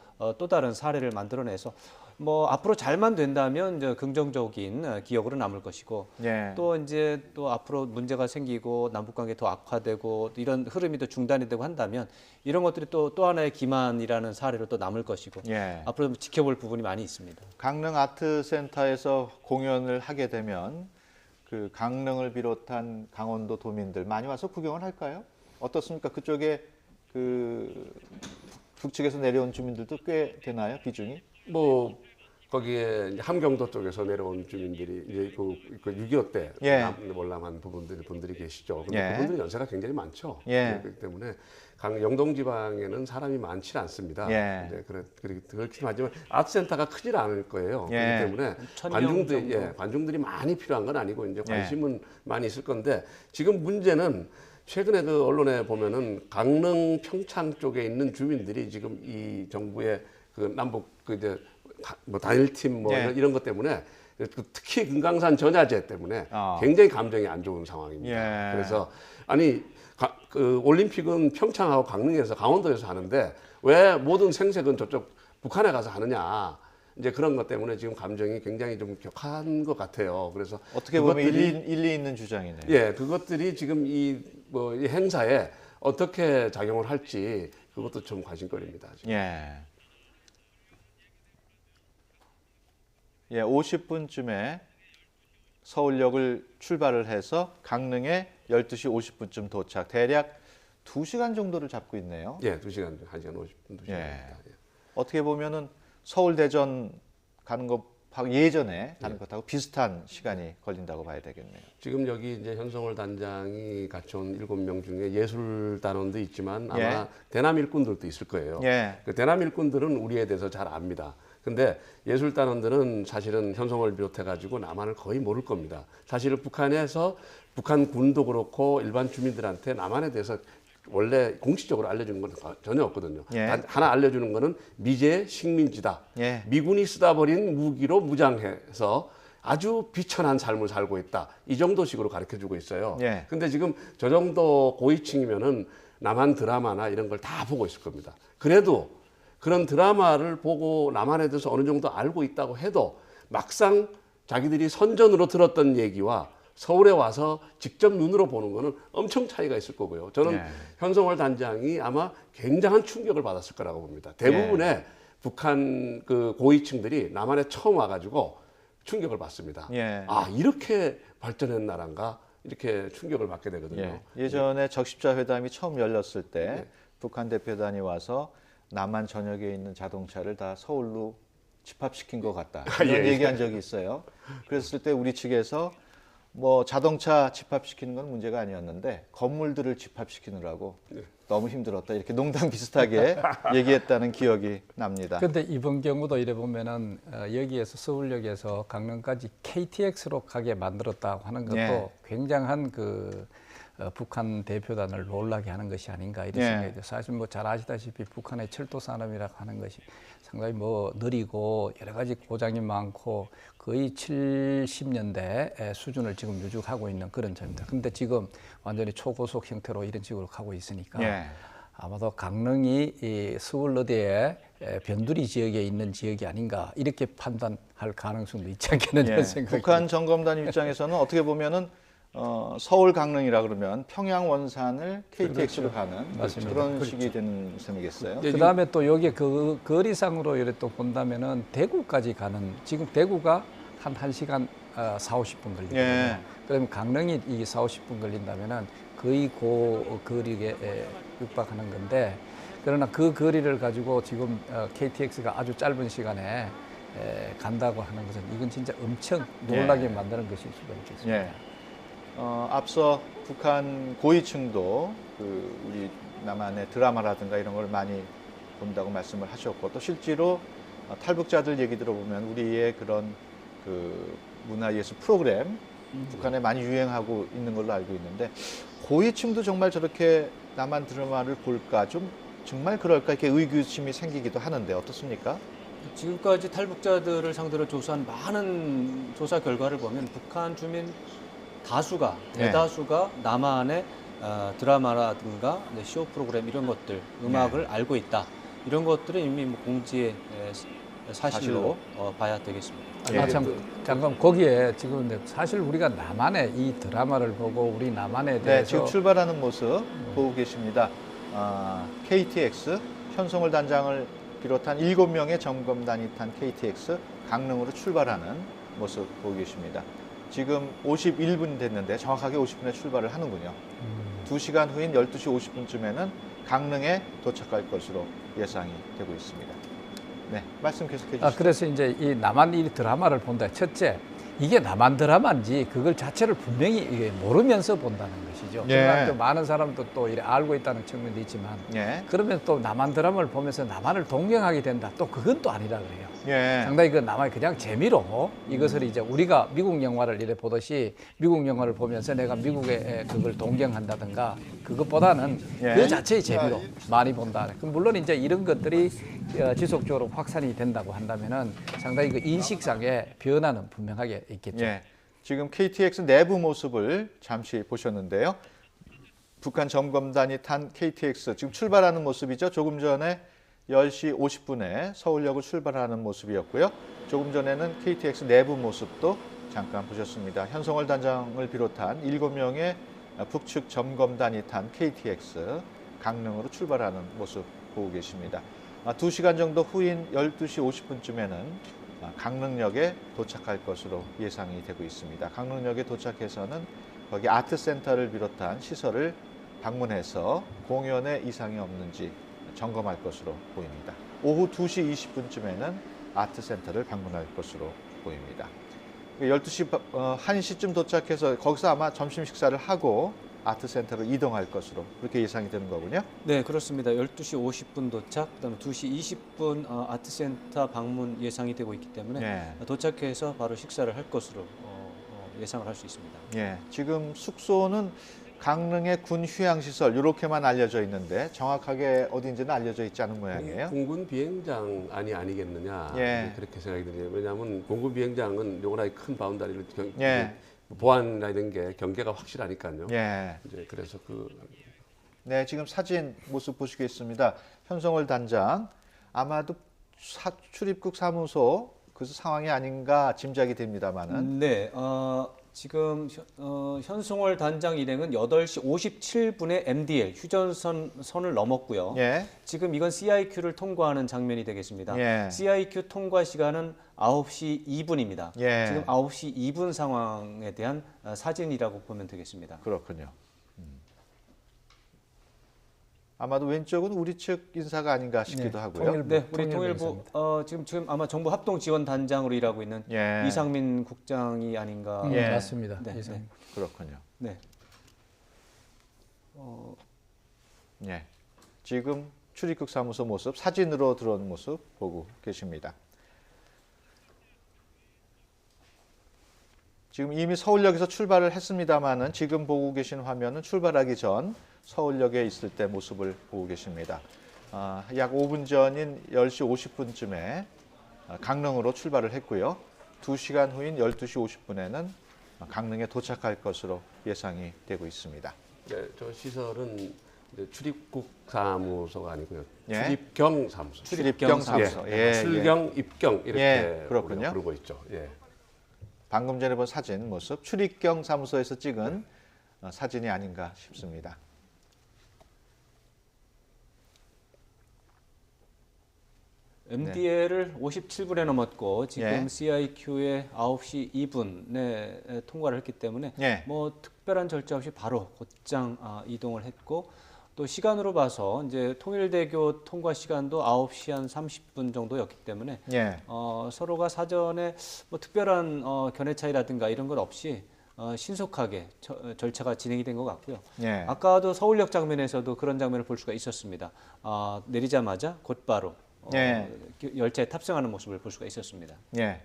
다른 사례를 만들어내서 뭐 앞으로 잘만 된다면 이제 긍정적인 기억으로 남을 것이고 또 앞으로 문제가 생기고 남북 관계 더 악화되고 이런 흐름이 또 중단이 되고 한다면 이런 것들이 또 하나의 기만이라는 사례로 또 남을 것이고 앞으로 지켜볼 부분이 많이 있습니다. 강릉 아트센터에서 공연을 하게 되면 그 강릉을 비롯한 강원도 도민들 많이 와서 구경을 할까요? 어떻습니까? 그쪽에 그 북측에서 내려온 주민들도 꽤 되나요? 비중이? 뭐 거기에 이제 함경도 쪽에서 내려온 주민들이 이제 그 6.25 때 월남한 분들이 계시죠. 근데 그분들이 연세가 굉장히 많죠. 그렇기 때문에 영동 지방에는 사람이 많지 않습니다. 이제 그렇긴 하지만 아트센터가 크질 않을 거예요. 그렇기 때문에 관중들이 많이 필요한 건 아니고 이제 관심은 많이 있을 건데 지금 문제는 최근에 그 언론에 보면은 강릉 평창 쪽에 있는 주민들이 지금 이 정부의 그 남북 이제 뭐 단일팀 이런 것 때문에 특히 금강산 전야제 때문에 굉장히 감정이 안 좋은 상황입니다. 그래서 그 올림픽은 평창하고 강릉에서 강원도에서 하는데 왜 모든 생색은 저쪽 북한에 가서 하느냐. 이제 그런 것 때문에 지금 감정이 굉장히 좀 격한 것 같아요. 그래서 어떻게 보면 일리 있는 주장이네요. 그것들이 지금 이 행사에 어떻게 작용을 할지 그것도 좀 관심거리입니다. 지금. 예. 예, 50분쯤에 서울역을 출발을 해서 강릉에 12시 50분쯤 도착. 대략 2시간 정도를 잡고 있네요. 예, 2시간, 1시간 50분, 2시간. 예. 어떻게 보면은 서울 대전 가는 것하고 예전에 가는 것하고 비슷한 시간이 걸린다고 봐야 되겠네요. 지금 여기 이제 현성월 단장이 갖춰온 7명 중에 예술단원도 있지만 아마 예. 대남 일꾼들도 있을 거예요. 예. 그 대남 일꾼들은 우리에 대해서 잘 압니다. 근데 예술단원들은 사실은 현성을 비롯해가지고 남한을 거의 모를 겁니다. 사실은 북한에서 북한 군도 그렇고 일반 주민들한테 남한에 대해서 원래 공식적으로 알려주는 건 전혀 없거든요. 예. 단 하나 알려주는 거는 미제 식민지다. 예. 미군이 쓰다 버린 무기로 무장해서 아주 비천한 삶을 살고 있다. 이 정도식으로 가르쳐주고 있어요. 예. 근데 지금 저 정도 고위층이면은 남한 드라마나 이런 걸 다 보고 있을 겁니다. 그래도 그런 드라마를 보고 남한에 대해서 어느 정도 알고 있다고 해도 막상 자기들이 선전으로 들었던 얘기와 서울에 와서 직접 눈으로 보는 거는 엄청 차이가 있을 거고요. 저는 예. 현성월 단장이 아마 굉장한 충격을 받았을 거라고 봅니다. 대부분의 북한 그 고위층들이 남한에 처음 와가지고 충격을 받습니다. 예. 아, 이렇게 발전한 나라인가? 이렇게 충격을 받게 되거든요. 예. 예전에 적십자 회담이 처음 열렸을 때 북한 대표단이 와서 남한 전역에 있는 자동차를 다 서울로 집합시킨 것 같다. 이런 예, 예. 얘기한 적이 있어요. 그랬을 때 우리 측에서 뭐 자동차 집합시키는 건 문제가 아니었는데 건물들을 집합시키느라고 너무 힘들었다. 이렇게 농담 비슷하게 얘기했다는 기억이 납니다. 그런데 이번 경우도 이래 보면은 여기에서 서울역에서 강릉까지 KTX로 가게 만들었다고 하는 것도 예. 굉장한 그 북한 대표단을 놀라게 하는 것이 아닌가 이런 예. 생각이 들어요. 사실 뭐 잘 아시다시피 북한의 철도 산업이라고 하는 것이 상당히 뭐 느리고 여러 가지 고장이 많고 거의 70년대 수준을 지금 유지하고 있는 그런 점입니다. 근데 지금 완전히 초고속 형태로 이런 식으로 가고 있으니까 예. 아마도 강릉이 이 서울 어디에 변두리 지역에 있는 지역이 아닌가 이렇게 판단할 가능성도 있지 않겠느냐 예. 생각이 북한 점검단 입장에서는 어떻게 보면은 서울 강릉이라 그러면 평양 원산을 KTX로 가는 맞습니다. 그런 식이 되는 셈이겠어요. 예, 그다음에 또 여기 그 거리상으로 이렇게 또 본다면은 대구까지 가는 지금 대구가 한 1시간 40-50분 걸리거든요. 예. 그러면 강릉이 이 40-50분 걸린다면은 거의 그 거리에 육박하는 건데 그러나 그 거리를 가지고 지금 KTX가 아주 짧은 시간에 간다고 하는 것은 이건 진짜 엄청 놀라게 만드는 것일 수가 있겠습니다. 예. 앞서 북한 고위층도 그 우리 남한의 드라마라든가 이런 걸 많이 본다고 말씀을 하셨고 또 실제로 탈북자들 얘기 들어보면 우리의 그런 그 문화예술 프로그램 북한에 많이 유행하고 있는 걸로 알고 있는데 고위층도 정말 저렇게 남한 드라마를 볼까 좀 정말 그럴까 이렇게 의구심이 생기기도 하는데 어떻습니까? 지금까지 탈북자들을 상대로 조사한 많은 조사 결과를 보면 북한 주민 다수가 대다수가 남한의 드라마라든가 쇼 프로그램 이런 것들 음악을 알고 있다 이런 것들은 이미 뭐 공지의 사실로 봐야 되겠습니다. 아, 잠깐 거기에 지금 사실 우리가 남한의 이 드라마를 보고 우리 남한에 네, 대해서 지금 출발하는 모습 보고 계십니다. KTX 현송월 단장을 비롯한 7명의 점검단이 탄 KTX 강릉으로 출발하는 모습 보고 계십니다. 지금 51분 됐는데 정확하게 50분에 출발을 하는군요. 2시간 후인 12시 50분쯤에는 강릉에 도착할 것으로 예상이 되고 있습니다. 네, 말씀 계속해 주시죠. 그래서 이제 이 남한 이 드라마를 본다. 첫째, 이게 남한 드라마인지 그걸 자체를 분명히 이게 모르면서 본다는 것이죠. 예. 그러나 또 많은 사람도 또 이래 알고 있다는 측면도 있지만 예. 그러면 또 남한 드라마를 보면서 남한을 동경하게 된다. 또 그건 또 아니라 그래요. 예. 상당히 그 남한이 그냥 재미로 이것을 이제 우리가 미국 영화를 이래 보듯이 미국 영화를 보면서 내가 미국의 그걸 동경한다든가 그것보다는 예. 그 자체의 재미로 많이 본다. 물론 이제 이런 것들이 지속적으로 확산이 된다고 한다면은 상당히 그 인식상의 변화는 분명하게 있겠죠. 예. 지금 KTX 내부 모습을 잠시 보셨는데요. 북한 점검단이 탄 KTX 지금 출발하는 모습이죠. 조금 전에 10시 50분에 서울역을 출발하는 모습이었고요. 조금 전에는 KTX 내부 모습도 잠깐 보셨습니다. 현송월 단장을 비롯한 7명의 북측 점검단이 탄 KTX 강릉으로 출발하는 모습 보고 계십니다. 2시간 정도 후인 12시 50분쯤에는 강릉역에 도착할 것으로 예상이 되고 있습니다. 강릉역에 도착해서는 거기 아트센터를 비롯한 시설을 방문해서 공연에 이상이 없는지 점검할 것으로 보입니다. 오후 2시 20분쯤에는 아트센터를 방문할 것으로 보입니다. 12시 1시쯤 도착해서 거기서 아마 점심 식사를 하고 아트센터로 이동할 것으로 그렇게 예상이 되는 거군요. 네, 그렇습니다. 12시 50분 도착, 그다음에 2시 20분 아트센터 방문 예상이 되고 있기 때문에 예. 도착해서 바로 식사를 할 것으로 예상을 할 수 있습니다. 예, 지금 숙소는 강릉의 군 휴양시설 이렇게만 알려져 있는데 정확하게 어딘지는 알려져 있지 않은 모양이에요. 공군 비행장 아니겠느냐 예. 그렇게 생각이 드네요. 왜냐하면 공군 비행장은 요거나의 큰 바운다리를 예. 보안이나 이런 게 경계가 확실하니까요. 예. 이제 그래서 네, 지금 사진 모습 보시겠습니다. 현성월 단장 아마도 출입국 사무소 그 상황이 아닌가 짐작이 됩니다만은. 네, 지금 현송월 단장 일행은 8시 57분에 MDL 휴전선을 넘었고요. 예. 지금 이건 CIQ를 통과하는 장면이 되겠습니다. 예. CIQ 통과 시간은 9시 2분입니다. 예. 지금 9시 2분 상황에 대한 사진이라고 보면 되겠습니다. 그렇군요. 아마도 왼쪽은 우리 측 인사가 아닌가 싶기도 하고요. 통일부, 네, 우리 통일부 통일부 지금 아마 정부 합동 지원 단장으로 일하고 있는 예. 이상민 국장이 아닌가. 예. 맞습니다. 네, 이상. 그렇군요. 네. 예. 지금 출입국 사무소 모습 사진으로 들어온 모습 보고 계십니다. 지금 이미 서울역에서 출발을 했습니다마는 지금 보고 계신 화면은 출발하기 전 서울역에 있을 때 모습을 보고 계십니다. 약 5분 전인 10시 50분쯤에 강릉으로 출발을 했고요. 2시간 후인 12시 50분에는 강릉에 도착할 것으로 예상이 되고 있습니다. 네, 저 시설은 이제 출입국 사무소가 아니고요. 예. 출입경 사무소. 출입경 사무소. 예. 출경, 입경 이렇게 예, 그렇군요. 우리가 부르고 있죠. 예. 방금 전에 본 사진 모습 출입경 사무소에서 찍은 사진이 아닌가 싶습니다. MDL을 57분에 넘었고 지금 예. CIQ에 9시 2분에 통과를 했기 때문에 예. 뭐 특별한 절차 없이 바로 곧장 이동을 했고 또 시간으로 봐서 이제 통일대교 통과 시간도 9시 한 30분 정도였기 때문에 예. 서로가 사전에 뭐 특별한 견해 차이라든가 이런 건 없이 신속하게 절차가 진행이 된 것 같고요. 예. 아까도 서울역 장면에서도 그런 장면을 볼 수가 있었습니다. 내리자마자 곧바로 예. 열차에 탑승하는 모습을 볼 수가 있었습니다. 예.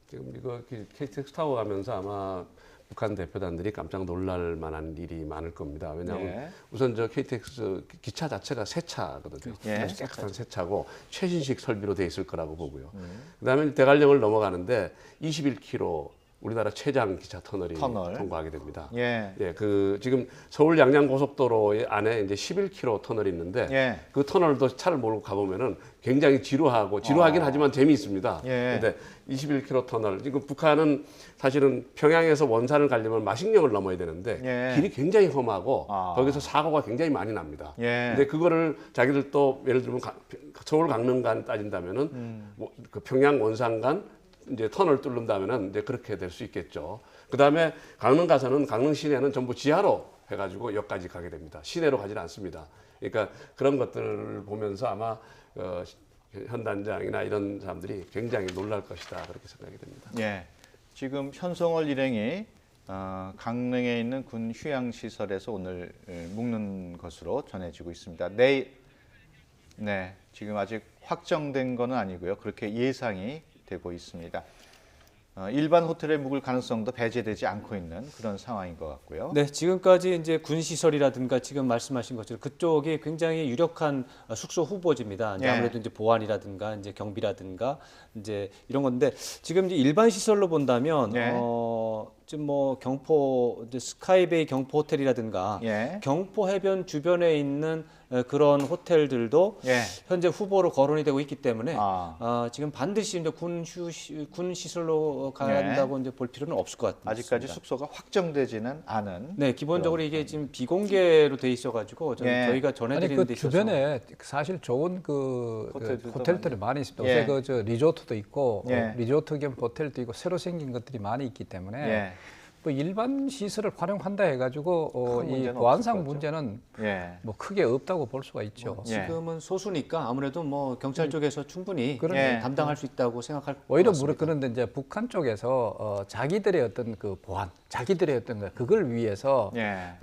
지금 이거 KTX 타고 가면서 아마 북한 대표단들이 깜짝 놀랄 만한 일이 많을 겁니다. 왜냐하면 예. 우선 저 KTX 기차 자체가 새 차거든요. 예. 아주 깨끗한 새 차고 최신식 설비로 돼 있을 거라고 보고요. 그다음에 대관령을 넘어가는데 21km 우리나라 최장 기차 터널이 통과하게 됩니다. 예. 예, 그 지금 서울 양양 고속도로 안에 이제 11km 터널이 있는데 예. 그 터널도 차를 몰고 가보면은 굉장히 지루하긴 하지만 재미있습니다. 예. 근데 21km 터널 지금 북한은 사실은 평양에서 원산을 가려면 마식령을 넘어야 되는데 예. 길이 굉장히 험하고 아. 거기서 사고가 굉장히 많이 납니다. 예. 근데 그거를 자기들 또 예를 들면 서울 강릉 간 따진다면은 뭐 그 평양 원산 간 이제 터널 뚫는다면은 이제 그렇게 될 수 있겠죠. 그 다음에 강릉 가서는 강릉 시내는 전부 지하로 해가지고 역까지 가게 됩니다. 시내로 가지는 않습니다. 그러니까 그런 것들을 보면서 아마 현 단장이나 이런 사람들이 굉장히 놀랄 것이다 그렇게 생각이 됩니다. 예. 지금 현송월 일행이 강릉에 있는 군 휴양 시설에서 오늘 묵는 것으로 전해지고 있습니다. 네, 지금 아직 확정된 건 아니고요. 그렇게 예상이 되고 있습니다. 일반 호텔에 묵을 가능성도 배제되지 않고 있는 그런 상황인 것 같고요. 네, 지금까지 이제 군 시설이라든가 지금 말씀하신 것처럼 그쪽이 굉장히 유력한 숙소 후보지입니다. 이제 예. 아무래도 이제 보안이라든가 이제 경비라든가 이제 이런 건데 지금 이제 일반 시설로 본다면 예. 지금 뭐 경포 이제 스카이베이 경포 호텔이라든가 예. 경포 해변 주변에 있는 그런 호텔들도 예. 현재 후보로 거론이 되고 있기 때문에 아. 지금 반드시 이제 군 시설로 가야 네. 한다고 이제 볼 필요는 없을 것 같습니다. 아직까지 숙소가 확정되지는 않은. 네, 기본적으로 이게 지금 비공개로 돼 있어가지고 예. 저희가 아니 전해드리는 그 데 있어서 주변에 사실 좋은 그 호텔들도 호텔들이 많이 있습니다. 예. 요새 그저 리조트도 있고 예. 리조트 겸 호텔도 있고 새로 생긴 것들이 많이 있기 때문에 예. 뭐 일반 시설을 활용한다 해가지고 큰 이 문제는 보안상 없을 거죠. 문제는 예. 뭐 크게 없다고 볼 수가 있죠. 예. 지금은 소수니까 아무래도 뭐 경찰 쪽에서 충분히 그러네. 담당할 수 있다고 생각할 것 오히려 같습니다. 그런데 이제 북한 쪽에서 자기들의 어떤 그 보안, 자기들의 어떤 그걸 위해서 예.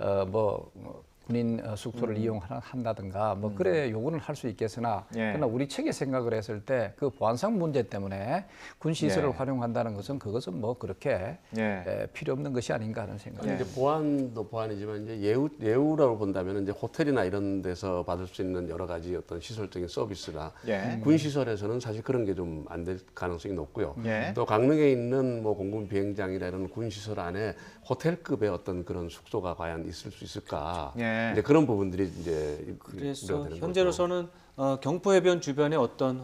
군인 숙소를 이용한다든가 뭐 그래 요구는 할 수 있겠으나 예. 그러나 우리 측의 생각을 했을 때 그 보안상 문제 때문에 군 시설을 예. 활용한다는 것은 그것은 뭐 그렇게 예. 필요 없는 것이 아닌가 하는 생각이 아니, 이제 보안도 보안이지만 이제 예우라고 본다면 이제 호텔이나 이런 데서 받을 수 있는 여러 가지 어떤 시설적인 서비스나 예. 군 시설에서는 사실 그런 게 좀 안 될 가능성이 높고요. 예. 또 강릉에 있는 뭐 공군 비행장이나 이런 군 시설 안에 호텔급의 어떤 그런 숙소가 과연 있을 수 있을까? 예. 이제 그런 부분들이 이제 그래서 우려가 되는 현재로서는 경포해변 주변에 어떤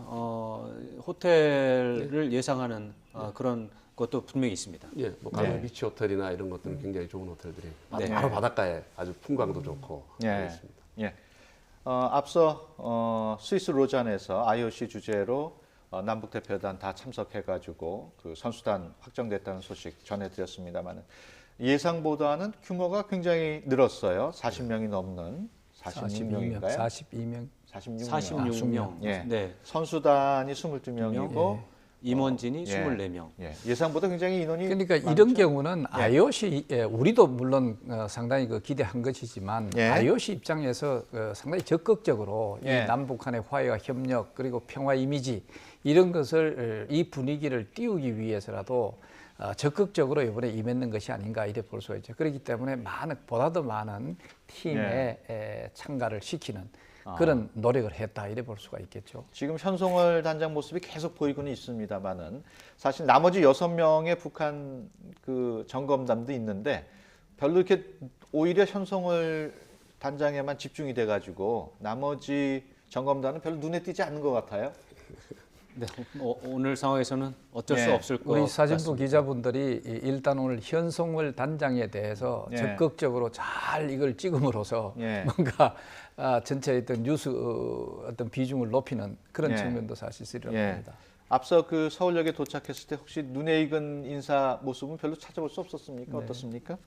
호텔을 예상하는 그런 것도 분명히 있습니다. 거죠. 예, 뭐 강릉 비치 호텔이나 이런 것들은 굉장히 좋은 호텔들이 네. 바로 바닷가에 아주 풍광도 좋고 예. 있습니다. 예. 앞서 스위스 로잔에서 IOC 주재로 남북 대표단 다 참석해가지고 그 선수단 확정됐다는 소식 전해드렸습니다만은 예상보다는 규모가 굉장히 늘었어요. 40명이 넘는 46명인가요? 42명. 46명. 46명. 예. 네. 선수단이 22명이고 임원진이 예. 24명. 예상보다 굉장히 인원이 그러니까 많죠? 이런 경우는 IOC 우리도 물론 상당히 기대한 것이지만 예. IOC 입장에서 상당히 적극적으로 예. 이 남북한의 화해와 협력 그리고 평화 이미지 이런 것을 이 분위기를 띄우기 위해서라도 적극적으로 이번에 임했는 것이 아닌가 이래 볼 수가 있죠. 그렇기 때문에 보다 더 많은 팀에 참가를 시키는 그런 노력을 했다 이래 볼 수가 있겠죠. 지금 현송월 단장 모습이 계속 보이고는 있습니다만은 사실 나머지 6명의 북한 그 점검단도 있는데 별로 이렇게 오히려 현송월 단장에만 집중이 돼가지고 나머지 점검단은 별로 눈에 띄지 않는 것 같아요. 네. 오늘 상황에서는 어쩔 수 예. 없을 것 우리 사진부 같습니다. 기자분들이 일단 오늘 현송월 단장에 대해서 예. 적극적으로 잘 이걸 찍음으로써 예. 뭔가 전체의 어떤 뉴스 어떤 비중을 높이는 그런 예. 측면도 사실 있으리라고 예. 봅니다. 앞서 그 서울역에 도착했을 때 혹시 눈에 익은 인사 모습은 별로 찾아볼 수 없었습니까? 네. 어떻습니까?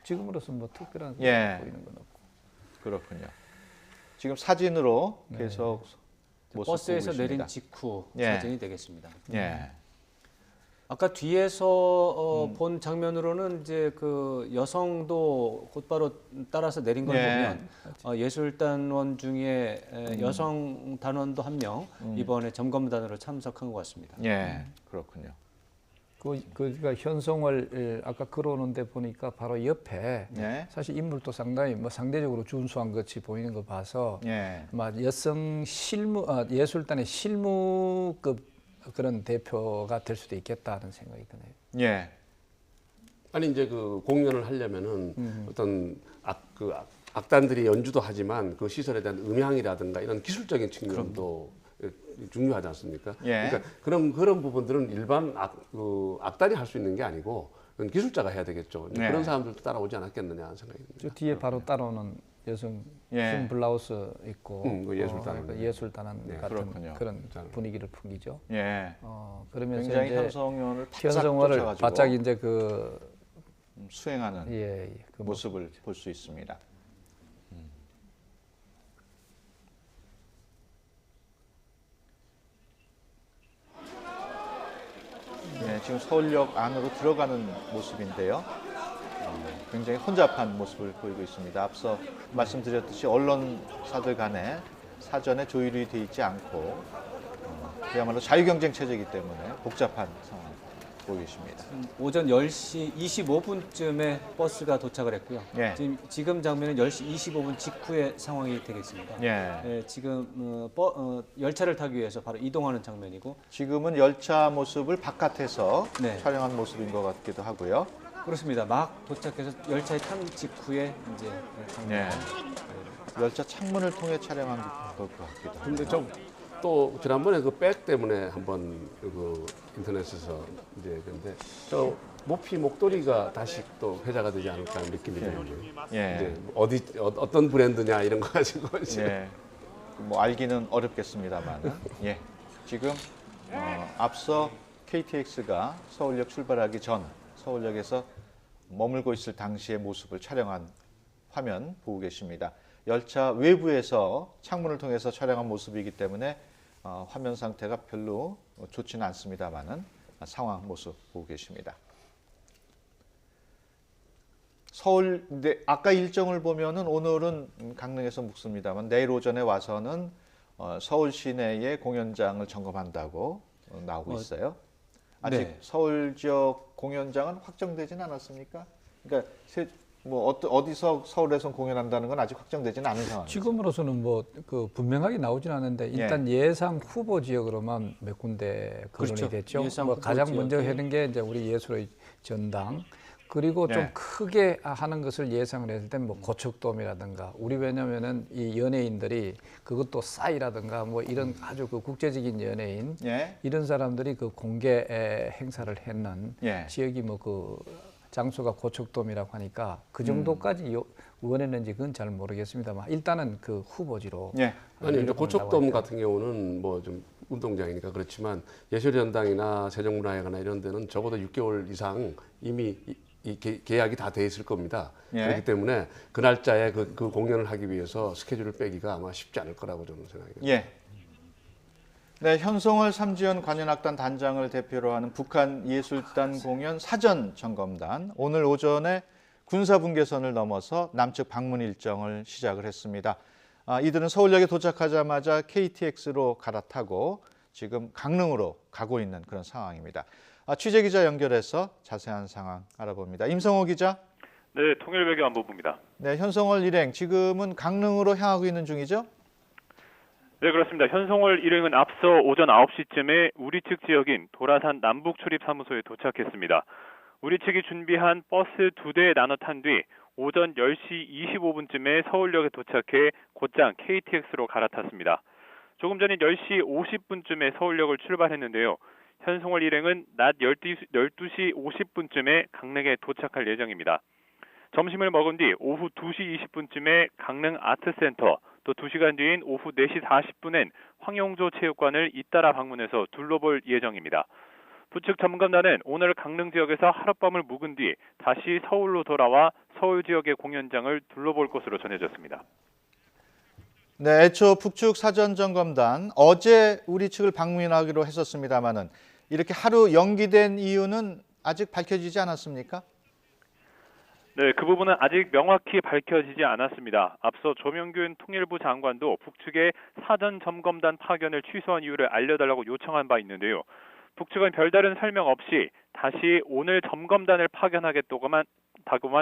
지금으로서 뭐 특별한 예. 보이는 건 없고. 그렇군요. 지금 사진으로 네. 계속 모습 버스에서 보고 내린 있습니다. 직후 예. 사진이 되겠습니다. 예. 아까 뒤에서 본 장면으로는 이제 그 여성도 곧바로 따라서 내린 걸 예. 보면 예술단원 중에 여성 단원도 한 명 이번에 점검단으로 참석한 것 같습니다. 예. 그렇군요. 그러니까 현송월 아까 걸어오는데 보니까 바로 옆에 예. 사실 인물도 상당히 뭐 상대적으로 준수한 것이 보이는 거 봐서 예. 아마 여성 예술단의 실무급 그런 대표가 될 수도 있겠다는 생각이 드네요. 예. 아니 이제 그 공연을 하려면은 어떤 악단들이 연주도 하지만 그 시설에 대한 음향이라든가 이런 기술적인 측면도 중요하지 않습니까? 예. 그러니까 그런 부분들은 일반 악단이 할 수 있는 게 아니고 그건 기술자가 해야 되겠죠. 이제 네. 그런 사람들도 따라오지 않았겠느냐 하는 생각이 듭니다. 저 뒤에 바로 따라오는 여성 예. 흰 블라우스 입고 그 예술단원. 그 예술단원 네, 같은 그렇군요. 그런 분위기를 풍기죠. 예. 그러면서 굉장히 이제 현성연을 현성월을 쫓아가지고 바짝 이제 그 수행하는 그 모습을 볼 수 있습니다. 네, 지금 서울역 안으로 들어가는 모습인데요. 굉장히 혼잡한 모습을 보이고 있습니다. 앞서 말씀드렸듯이 언론사들 간에 사전에 조율이 되어 있지 않고 그야말로 자유경쟁 체제이기 때문에 복잡한 상황 보이고 계십니다. 오전 10시 25분쯤에 버스가 도착을 했고요. 예. 지금 장면은 10시 25분 직후의 상황이 되겠습니다. 예. 지금 열차를 타기 위해서 바로 이동하는 장면이고 지금은 열차 모습을 바깥에서 네. 촬영한 모습인 것 같기도 하고요. 그렇습니다. 막 도착해서 열차에 탄 직후에 이제 장면. 예. 열차 창문을 통해 촬영한 것 같기도 합니다. 근데 좀 또 지난번에 그 백 때문에 한번 그 인터넷에서 이제 근데 저 모피 목도리가 다시 또 회자가 되지 않을까 하는 느낌이 드는데 예. 이제 어떤 브랜드냐 이런 거 가지고 이제 예. 뭐 알기는 어렵겠습니다만, 예. 지금 앞서 KTX가 서울역 출발하기 전 서울역에서 머물고 있을 당시의 모습을 촬영한 화면 보고 계십니다. 열차 외부에서 창문을 통해서 촬영한 모습이기 때문에 화면 상태가 별로 좋지는 않습니다만은 상황 모습 보고 계십니다. 서울, 아까 일정을 보면은 오늘은 강릉에서 묵습니다만 내일 오전에 와서는 서울 시내의 공연장을 점검한다고 나오고 있어요. 아직 네. 서울 지역 공연장은 확정되지는 않았습니까? 그러니까 어디서 서울에서 공연한다는 건 아직 확정되지는 않은 상황이죠. 지금으로서는 뭐 그 분명하게 나오진 않은데 일단 예상 후보 지역으로만 몇 군데 거론이 그렇죠. 됐죠. 예상 뭐 후보 가장 지역이. 먼저 하는 게 이제 우리 예술의 전당. 그리고 좀 네. 크게 하는 것을 예상을 했을 때 뭐 고척돔이라든가 우리 왜냐면은 이 연예인들이 그것도 싸이라든가 뭐 이런 아주 그 국제적인 연예인 예. 이런 사람들이 그 공개 행사를 했는 예. 지역이 뭐 그 장소가 고척돔이라고 하니까 그 정도까지 원했는지 그건 잘 모르겠습니다만 일단은 그 후보지로 예. 아니 이제 나와 고척돔 있다. 같은 경우는 뭐 좀 운동장이니까 그렇지만 예술전당이나 세종문화회관이나 이런 데는 적어도 6개월 이상 이미 이 계약이 다 돼 있을 겁니다. 예. 그렇기 때문에 그 날짜에 그 공연을 하기 위해서 스케줄을 빼기가 아마 쉽지 않을 거라고 저는 생각해요. 예. 네, 현송월 삼지연 관현악단 단장을 대표로 하는 북한 예술단 공연 사전 점검단 오늘 오전에 군사분계선을 넘어서 남측 방문 일정을 시작을 했습니다. 이들은 서울역에 도착하자마자 KTX로 갈아타고 지금 강릉으로 가고 있는 그런 상황입니다. 취재 기자 연결해서 자세한 상황 알아봅니다. 임성호 기자. 네, 통일외교 안보부입니다. 네, 현송월 일행 지금은 강릉으로 향하고 있는 중이죠? 네, 그렇습니다. 현송월 일행은 앞서 오전 9시쯤에 우리 측 지역인 도라산 남북출입사무소에 도착했습니다. 우리 측이 준비한 버스 2대에 나눠 탄 뒤 오전 10시 25분쯤에 서울역에 도착해 곧장 KTX로 갈아탔습니다. 조금 전인 10시 50분쯤에 서울역을 출발했는데요. 현송월 일행은 낮 12시 50분쯤에 강릉에 도착할 예정입니다. 점심을 먹은 뒤 오후 2시 20분쯤에 강릉 아트센터, 또 2시간 뒤인 오후 4시 40분엔 황용조 체육관을 잇따라 방문해서 둘러볼 예정입니다. 부측 점검단은 오늘 강릉 지역에서 하룻밤을 묵은 뒤 다시 서울로 돌아와 서울 지역의 공연장을 둘러볼 것으로 전해졌습니다. 네, 애초 북측 사전점검단 어제 우리 측을 방문하기로 했었습니다마는 이렇게 하루 연기된 이유는 아직 밝혀지지 않았습니까? 네, 그 부분은 아직 명확히 밝혀지지 않았습니다. 앞서 조명균 통일부 장관도 북측의 사전점검단 파견을 취소한 이유를 알려달라고 요청한 바 있는데요. 북측은 별다른 설명 없이 다시 오늘 점검단을 파견하겠다고만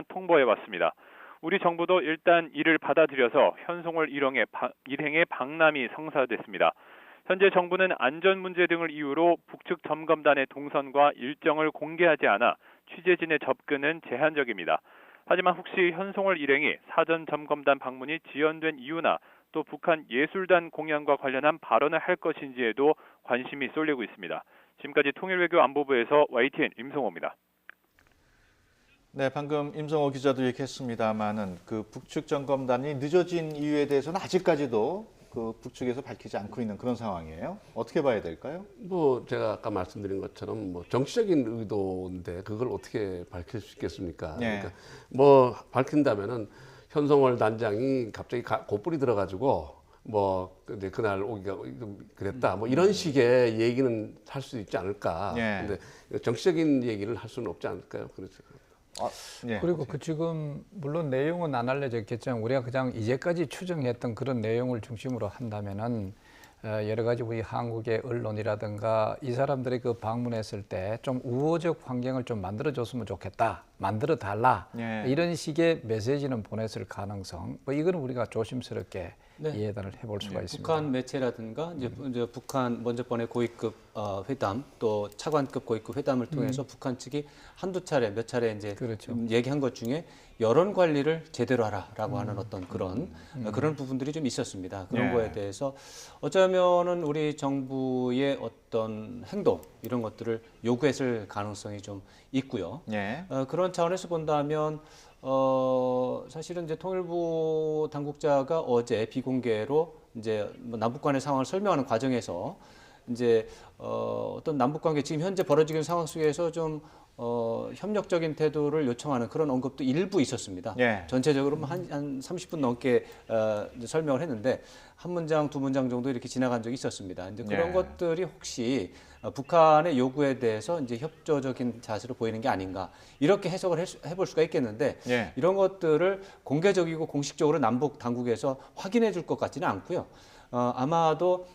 통보해왔습니다. 우리 정부도 일단 이를 받아들여서 현송월 일행의 방남이 성사됐습니다. 현재 정부는 안전 문제 등을 이유로 북측 점검단의 동선과 일정을 공개하지 않아 취재진의 접근은 제한적입니다. 하지만 혹시 현송월 일행이 사전 점검단 방문이 지연된 이유나 또 북한 예술단 공연과 관련한 발언을 할 것인지에도 관심이 쏠리고 있습니다. 지금까지 통일외교 안보부에서 YTN 임성호입니다. 네, 방금 임성호 기자도 얘기했습니다만은 그 북측 점검단이 늦어진 이유에 대해서는 아직까지도 그 북측에서 밝히지 않고 있는 그런 상황이에요. 어떻게 봐야 될까요? 뭐 제가 아까 말씀드린 것처럼 뭐 정치적인 의도인데 그걸 어떻게 밝힐 수 있겠습니까? 네. 그러니까 뭐 밝힌다면은 현송월 단장이 갑자기 곧불이 들어가지고 뭐 이제 그날 오기가 그랬다 뭐 이런 식의 얘기는 할 수 있지 않을까? 네. 근데 정치적인 얘기를 할 수는 없지 않을까요? 그렇죠. 예. 그리고 그 지금 물론 내용은 안 알려져 있겠지만 우리가 그냥 이제까지 추정했던 그런 내용을 중심으로 한다면은 여러 가지 우리 한국의 언론이라든가 이 사람들이 그 방문했을 때 좀 우호적 환경을 좀 만들어줬으면 좋겠다. 만들어 달라. 예. 이런 식의 메시지는 보냈을 가능성. 뭐 이거는 우리가 조심스럽게 네. 예단을 해볼 수가 있습니다. 북한 매체라든가 이제 북한 먼저 번에 고위급 회담 또 차관급 고위급 회담을 통해서 북한 측이 한두 차례 몇 차례 이제 그렇죠. 얘기한 것 중에 여론 관리를 제대로 하라라고 하는 어떤 그런 그런 부분들이 좀 있었습니다. 그런 예. 거에 대해서 어쩌면은 우리 정부의 어떤 행동 이런 것들을 요구했을 가능성이 좀 있고요. 예. 그런 차원에서 본다면 사실은 이제 통일부 당국자가 어제 비공개로 이제 뭐 남북 간의 상황을 설명하는 과정에서 이제 어떤 남북 관계 지금 현재 벌어지고 있는 상황 속에서 좀 협력적인 태도를 요청하는 그런 언급도 일부 있었습니다. 예. 전체적으로 한 30분 넘게 이제 설명을 했는데 한 문장 두 문장 정도 이렇게 지나간 적이 있었습니다. 이제 그런 예. 것들이 혹시 북한의 요구에 대해서 이제 협조적인 자세로 보이는 게 아닌가 이렇게 해석을 해볼 수가 있겠는데 예. 이런 것들을 공개적이고 공식적으로 남북 당국에서 확인해 줄 것 같지는 않고요. 아마도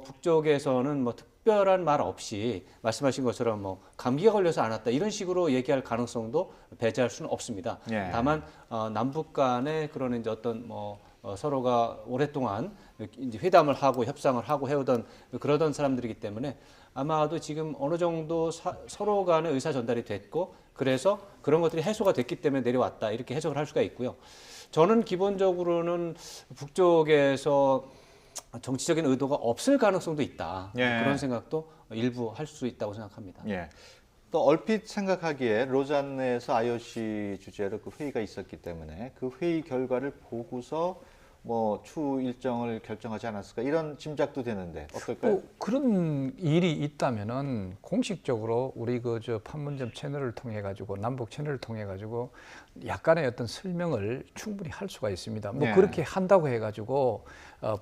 북쪽에서는 뭐 특별한 말 없이 말씀하신 것처럼 뭐 감기가 걸려서 안 왔다 이런 식으로 얘기할 가능성도 배제할 수는 없습니다. 예. 다만 남북 간의 그런 이제 어떤 뭐 서로가 오랫동안 이제 회담을 하고 협상을 하고 해오던 그러던 사람들이기 때문에 아마도 지금 어느 정도 서로 간의 의사 전달이 됐고 그래서 그런 것들이 해소가 됐기 때문에 내려왔다 이렇게 해석을 할 수가 있고요. 저는 기본적으로는 북쪽에서 정치적인 의도가 없을 가능성도 있다. 예. 그런 생각도 일부 할 수 있다고 생각합니다. 예. 또 얼핏 생각하기에 로잔에서 IOC 주재로 그 회의가 있었기 때문에 그 회의 결과를 보고서 뭐 추후 일정을 결정하지 않았을까 이런 짐작도 되는데 어떨까요? 그런 일이 있다면은 공식적으로 우리 그 저 판문점 채널을 통해 가지고 남북 채널을 통해 가지고 약간의 어떤 설명을 충분히 할 수가 있습니다. 뭐 예. 그렇게 한다고 해 가지고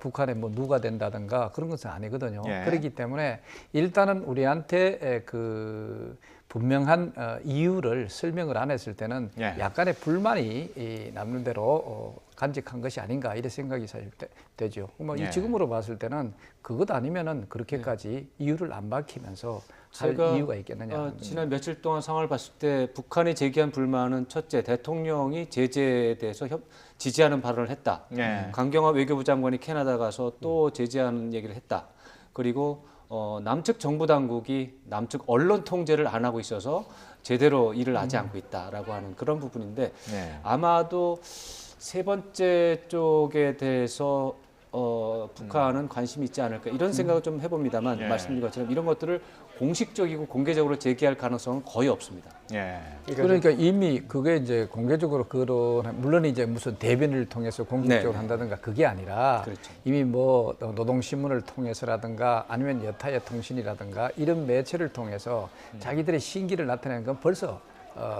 북한에 뭐 누가 된다든가 그런 것은 아니거든요. 예. 그렇기 때문에 일단은 우리한테 그 분명한 이유를 설명을 안 했을 때는 예. 약간의 불만이 남는 대로 간직한 것이 아닌가 이런 생각이 사실 되죠. 뭐 예. 지금으로 봤을 때는 그것 아니면은 그렇게까지 이유를 안 밝히면서 할 제가 이유가 있겠느냐. 지난 며칠 동안 상황을 봤을 때 북한이 제기한 불만은 첫째 대통령이 제재에 대해서 지지하는 발언을 했다. 예. 강경화 외교부 장관이 캐나다 가서 또 제재하는 얘기를 했다. 그리고 남측 정부 당국이 남측 언론 통제를 안 하고 있어서 제대로 일을 하지 않고 있다라고 하는 그런 부분인데 예. 아마도 세 번째 쪽에 대해서 북한은 관심이 있지 않을까 이런 생각을 좀 해봅니다만 예. 말씀드린 것처럼 이런 것들을 공식적이고 공개적으로 제기할 가능성은 거의 없습니다. 예. 그러니까 이미 그게 이제 공개적으로 그런 물론 이제 무슨 대변을 통해서 공식적으로 네. 한다든가 그게 아니라 그렇죠. 이미 뭐 노동신문을 통해서라든가 아니면 여타의 통신이라든가 이런 매체를 통해서 자기들의 신기를 나타내는 건 벌써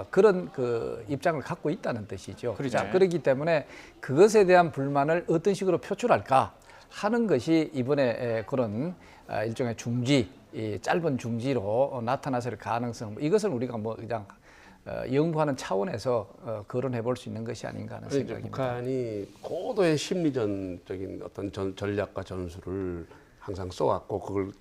그런 그 입장을 갖고 있다는 뜻이죠. 그렇죠. 자, 그렇기 때문에 그것에 대한 불만을 어떤 식으로 표출할까 하는 것이 이번에 그런 일종의 중지, 이 짧은 중지로 나타났을 가능성. 이것은 우리가 뭐 그냥 연구하는 차원에서 거론해 볼 수 있는 것이 아닌가 하는 생각입니다. 북한이 고도의 심리전적인 어떤 전략과 전술을 항상 써왔고 그걸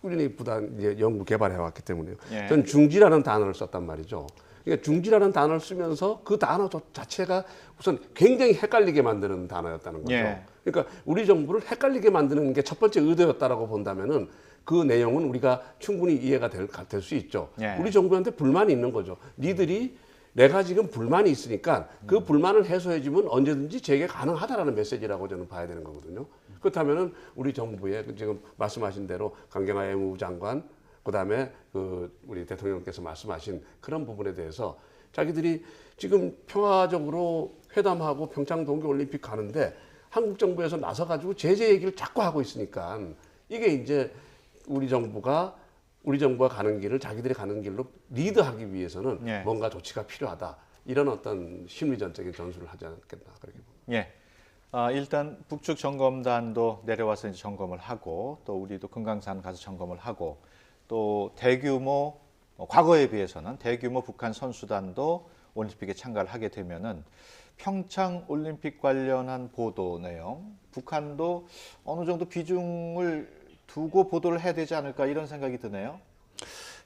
꾸준히 이제 연구 개발해 왔기 때문에요. 예. 전 중지라는 단어를 썼단 말이죠. 그러니까 중지라는 단어를 쓰면서 그 단어 자체가 우선 굉장히 헷갈리게 만드는 단어였다는 거죠. 예. 그러니까 우리 정부를 헷갈리게 만드는 게 첫 번째 의도였다라고 본다면은 그 내용은 우리가 충분히 이해가 될 수 있죠. 예. 우리 정부한테 불만이 있는 거죠. 니들이 내가 지금 불만이 있으니까 그 불만을 해소해주면 언제든지 재개 가능하다라는 메시지라고 저는 봐야 되는 거거든요. 그렇다면은 우리 정부의 지금 말씀하신 대로 강경화 외무부 장관 그다음에 우리 대통령께서 말씀하신 그런 부분에 대해서 자기들이 지금 평화적으로 회담하고 평창 동계올림픽 가는데 한국 정부에서 나서가지고 제재 얘기를 자꾸 하고 있으니까 이게 이제 우리 정부가 가는 길을 자기들이 가는 길로 리드하기 위해서는 예. 뭔가 조치가 필요하다. 이런 어떤 심리전적인 전술을 하지 않겠나 그렇게 봅니다. 예. 일단 북측 점검단도 내려와서 이제 점검을 하고 또 우리도 금강산 가서 점검을 하고 또 대규모 과거에 비해서는 대규모 북한 선수단도 올림픽에 참가를 하게 되면은 평창 올림픽 관련한 보도 내용 북한도 어느 정도 비중을 두고 보도를 해야 되지 않을까 이런 생각이 드네요.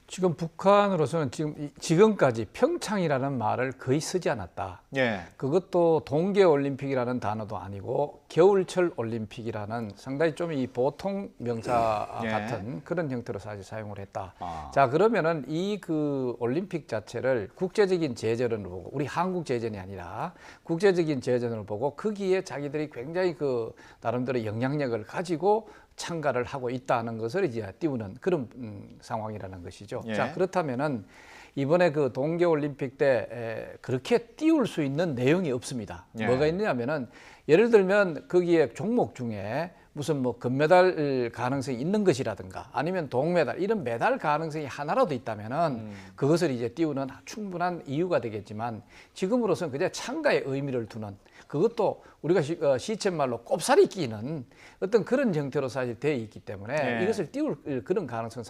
지금 북한으로서는 지금까지 평창이라는 말을 거의 쓰지 않았다. 예. 그것도 동계올림픽이라는 단어도 아니고 겨울철 올림픽이라는 상당히 좀 이 보통 명사 예. 같은 그런 형태로 사실 사용을 했다. 아. 자, 그러면은 이 그 올림픽 자체를 국제적인 제재론을 보고, 우리 한국 제재이 아니라 국제적인 제재론을 보고 거기에 자기들이 굉장히 그 나름대로 영향력을 가지고 참가를 하고 있다는 것을 이제 띄우는 그런 상황이라는 것이죠. 예. 자, 그렇다면은 이번에 그 동계올림픽 때 그렇게 띄울 수 있는 내용이 없습니다. 예. 뭐가 있느냐면은 예를 들면 거기에 종목 중에 무슨 뭐 금메달 가능성이 있는 것이라든가 아니면 동메달 이런 메달 가능성이 하나라도 있다면은 그것을 이제 띄우는 충분한 이유가 되겠지만 지금으로서는 그냥 참가의 의미를 두는 그것도 우리가 시쳇말로 꼽사리 끼는 어떤 그런 형태로 사실 되어 있기 때문에 예. 이것을 띄울 그런 가능성은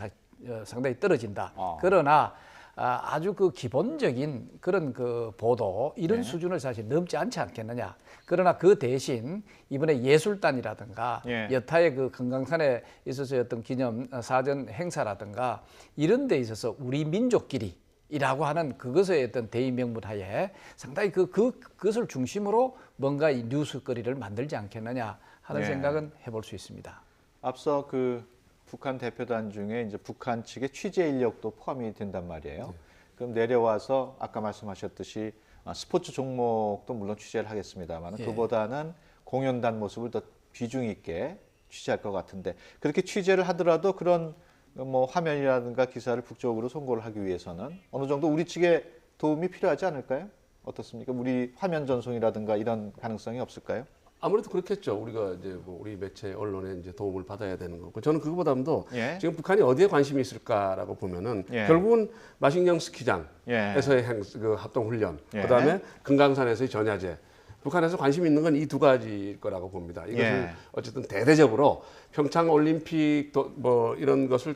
상당히 떨어진다. 어. 그러나 아주 그 기본적인 그런 그 보도 이런 네. 수준을 사실 넘지 않지 않겠느냐. 그러나 그 대신 이번에 예술단이라든가 예. 여타의 그 금강산에 있어서 어떤 기념 사전 행사라든가 이런 데 있어서 우리 민족끼리 이라고 하는 그것의 어떤 대의 명분 하에 상당히 그것을 중심으로 뭔가 이 뉴스거리를 만들지 않겠느냐 하는 예. 생각은 해볼 수 있습니다. 앞서 그 북한 대표단 중에 이제 북한 측의 취재 인력도 포함이 된단 말이에요. 그럼 내려와서 아까 말씀하셨듯이 스포츠 종목도 물론 취재를 하겠습니다만 예. 그보다는 공연단 모습을 더 비중 있게 취재할 것 같은데 그렇게 취재를 하더라도 그런 뭐 화면이라든가 기사를 북쪽으로 송고를 하기 위해서는 어느 정도 우리 측의 도움이 필요하지 않을까요? 어떻습니까? 우리 화면 전송이라든가 이런 가능성이 없을까요? 아무래도 그렇겠죠. 우리가 이제 뭐 우리 매체 언론에 이제 도움을 받아야 되는 거고 저는 그거보다도 예. 지금 북한이 어디에 관심이 있을까라고 보면은 예. 결국은 마식령 스키장에서의 예. 그 합동 훈련, 예. 그다음에 금강산에서의 전야제. 북한에서 관심 있는 건 이 두 가지일 거라고 봅니다. 이것을 예. 어쨌든 대대적으로 평창 올림픽 뭐 이런 것을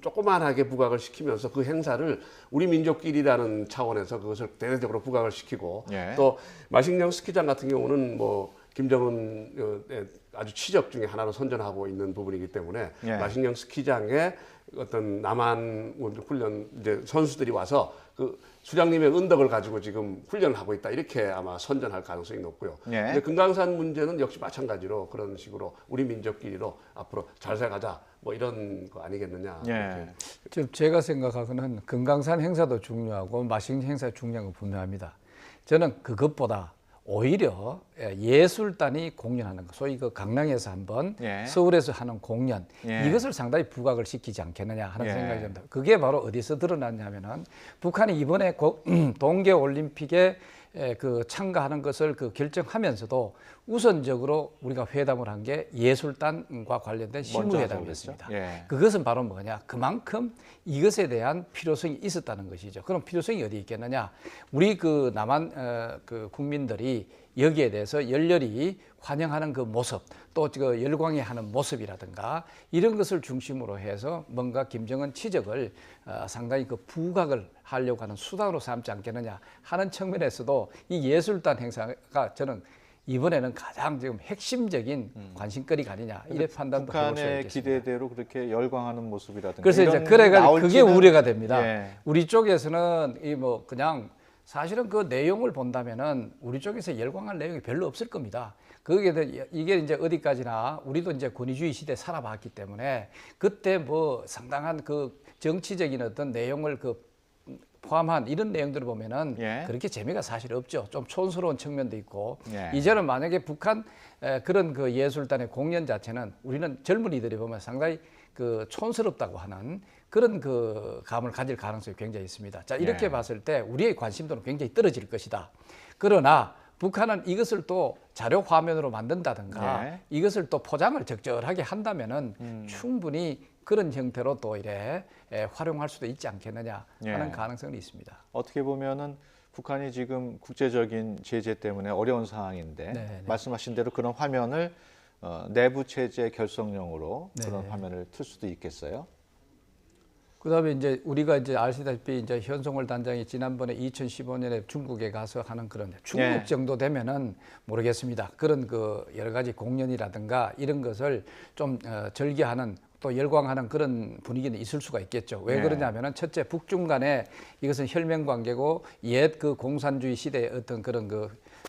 조그만하게 부각을 시키면서 그 행사를 우리 민족끼리라는 차원에서 그것을 대대적으로 부각을 시키고 예. 또 마식령 스키장 같은 경우는 뭐 김정은의 아주 치적 중에 하나로 선전하고 있는 부분이기 때문에 예. 마식령 스키장에 어떤 남한 훈련 이제 선수들이 와서 그 수장님의 은덕을 가지고 지금 훈련을 하고 있다 이렇게 아마 선전할 가능성이 높고요. 예. 근데 금강산 문제는 역시 마찬가지로 그런 식으로 우리 민족끼리로 앞으로 잘 살가자 뭐 이런 거 아니겠느냐. 예. 지금 제가 생각하고는 금강산 행사도 중요하고 마식령 행사 중요한 건 분명합니다. 저는 그것보다 오히려 예술단이 공연하는 거, 소위 그 강릉에서 한번 예. 서울에서 하는 공연 예. 이것을 상당히 부각을 시키지 않겠느냐 하는 예. 생각이 듭니다. 그게 바로 어디서 드러났냐면은 북한이 이번에 동계 올림픽에 그 참가하는 것을 그 결정하면서도 우선적으로 우리가 회담을 한 게 예술단과 관련된 실무회담이었습니다. 예. 그것은 바로 뭐냐? 그만큼 이것에 대한 필요성이 있었다는 것이죠. 그럼 필요성이 어디 있겠느냐? 우리 그 남한 그 국민들이 여기에 대해서 열렬히 환영하는 그 모습, 또 그 열광해하는 모습이라든가 이런 것을 중심으로 해서 뭔가 김정은 치적을 상당히 그 부각을 하려고 하는 수단으로 삼지 않겠느냐 하는 측면에서도 이 예술단 행사가 저는 이번에는 가장 지금 핵심적인 관심거리가 아니냐 이래 판단도 해볼 수 북한의 있겠습니다. 기대대로 그렇게 열광하는 모습이라든가 그래서 이제 이런 그래가지고 그게 나올지는- 우려가 됩니다. 예. 우리 쪽에서는 이 뭐 그냥 사실은 그 내용을 본다면은 우리 쪽에서 열광할 내용이 별로 없을 겁니다. 그게 이게 이제 어디까지나 우리도 이제 권위주의 시대 살아봤기 때문에 그때 뭐 상당한 그 정치적인 어떤 내용을 그 포함한 이런 내용들을 보면은 예. 그렇게 재미가 사실 없죠. 좀 촌스러운 측면도 있고 예. 이제는 만약에 북한 그런 그 예술단의 공연 자체는 우리는 젊은이들이 보면 상당히 그 촌스럽다고 하는 그런 그 감을 가질 가능성이 굉장히 있습니다. 자, 이렇게 예. 봤을 때 우리의 관심도는 굉장히 떨어질 것이다. 그러나 북한은 이것을 또 자료 화면으로 만든다든가 예. 이것을 또 포장을 적절하게 한다면은 충분히 그런 형태로 또 이래 활용할 수도 있지 않겠느냐 하는 예. 가능성이 있습니다. 어떻게 보면은 북한이 지금 국제적인 제재 때문에 어려운 상황인데 네. 말씀하신 대로 그런 화면을 내부 체제 결성용으로 네. 그런 화면을 틀 수도 있겠어요. 그다음에 이제 우리가 이제 아시다시피 이제 현송월 단장이 지난번에 2015년에 중국에 가서 하는 그런 중국 예. 정도 되면은 모르겠습니다. 그런 그 여러 가지 공연이라든가 이런 것을 좀 절개하는 또 열광하는 그런 분위기는 있을 수가 있겠죠. 왜 네. 그러냐면은 첫째 북중 간에 이것은 혈맹 관계고 옛 그 공산주의 시대의 어떤 그런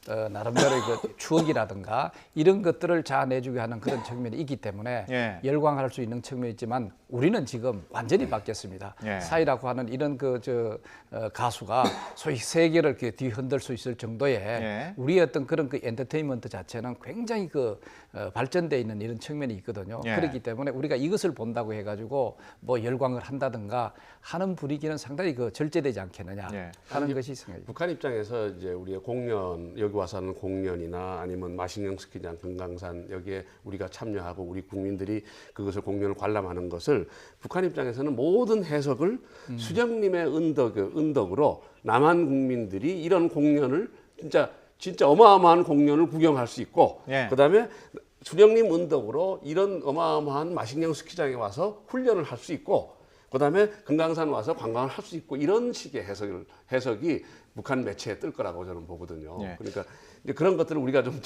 나름대로의 그 추억이라든가 이런 것들을 자아내주게 하는 그런 측면이 있기 때문에 예. 열광할 수 있는 측면이 있지만 우리는 지금 완전히 바뀌었습니다. 예. 사이라고 하는 이런 가수가 소위 세계를 이렇게 뒤흔들 수 있을 정도의 예. 우리의 어떤 그런 그 엔터테인먼트 자체는 굉장히 발전돼 있는 이런 측면이 있거든요. 예. 그렇기 때문에 우리가 이것을 본다고 해가지고 뭐 열광을 한다든가 하는 분위기는 상당히 절제되지 않겠느냐 예. 하는 것이 생각입니다. 북한 입장에서 이제 우리의 공연 여기 와서 하는 공연이나 아니면 마신령 스키장, 금강산 여기에 우리가 참여하고 우리 국민들이 그것을 공연을 관람하는 것을 북한 입장에서는 모든 해석을 수령님의 은덕으로 남한 국민들이 이런 공연을 진짜 어마어마한 공연을 구경할 수 있고 예. 그다음에 수령님 은덕으로 이런 어마어마한 마신령 스키장에 와서 훈련을 할 수 있고 그다음에 금강산 와서 관광을 할 수 있고 이런 식의 해석이 북한 매체에 뜰 거라고 저는 보거든요. 예. 그러니까 이제 그런 것들을 우리가 좀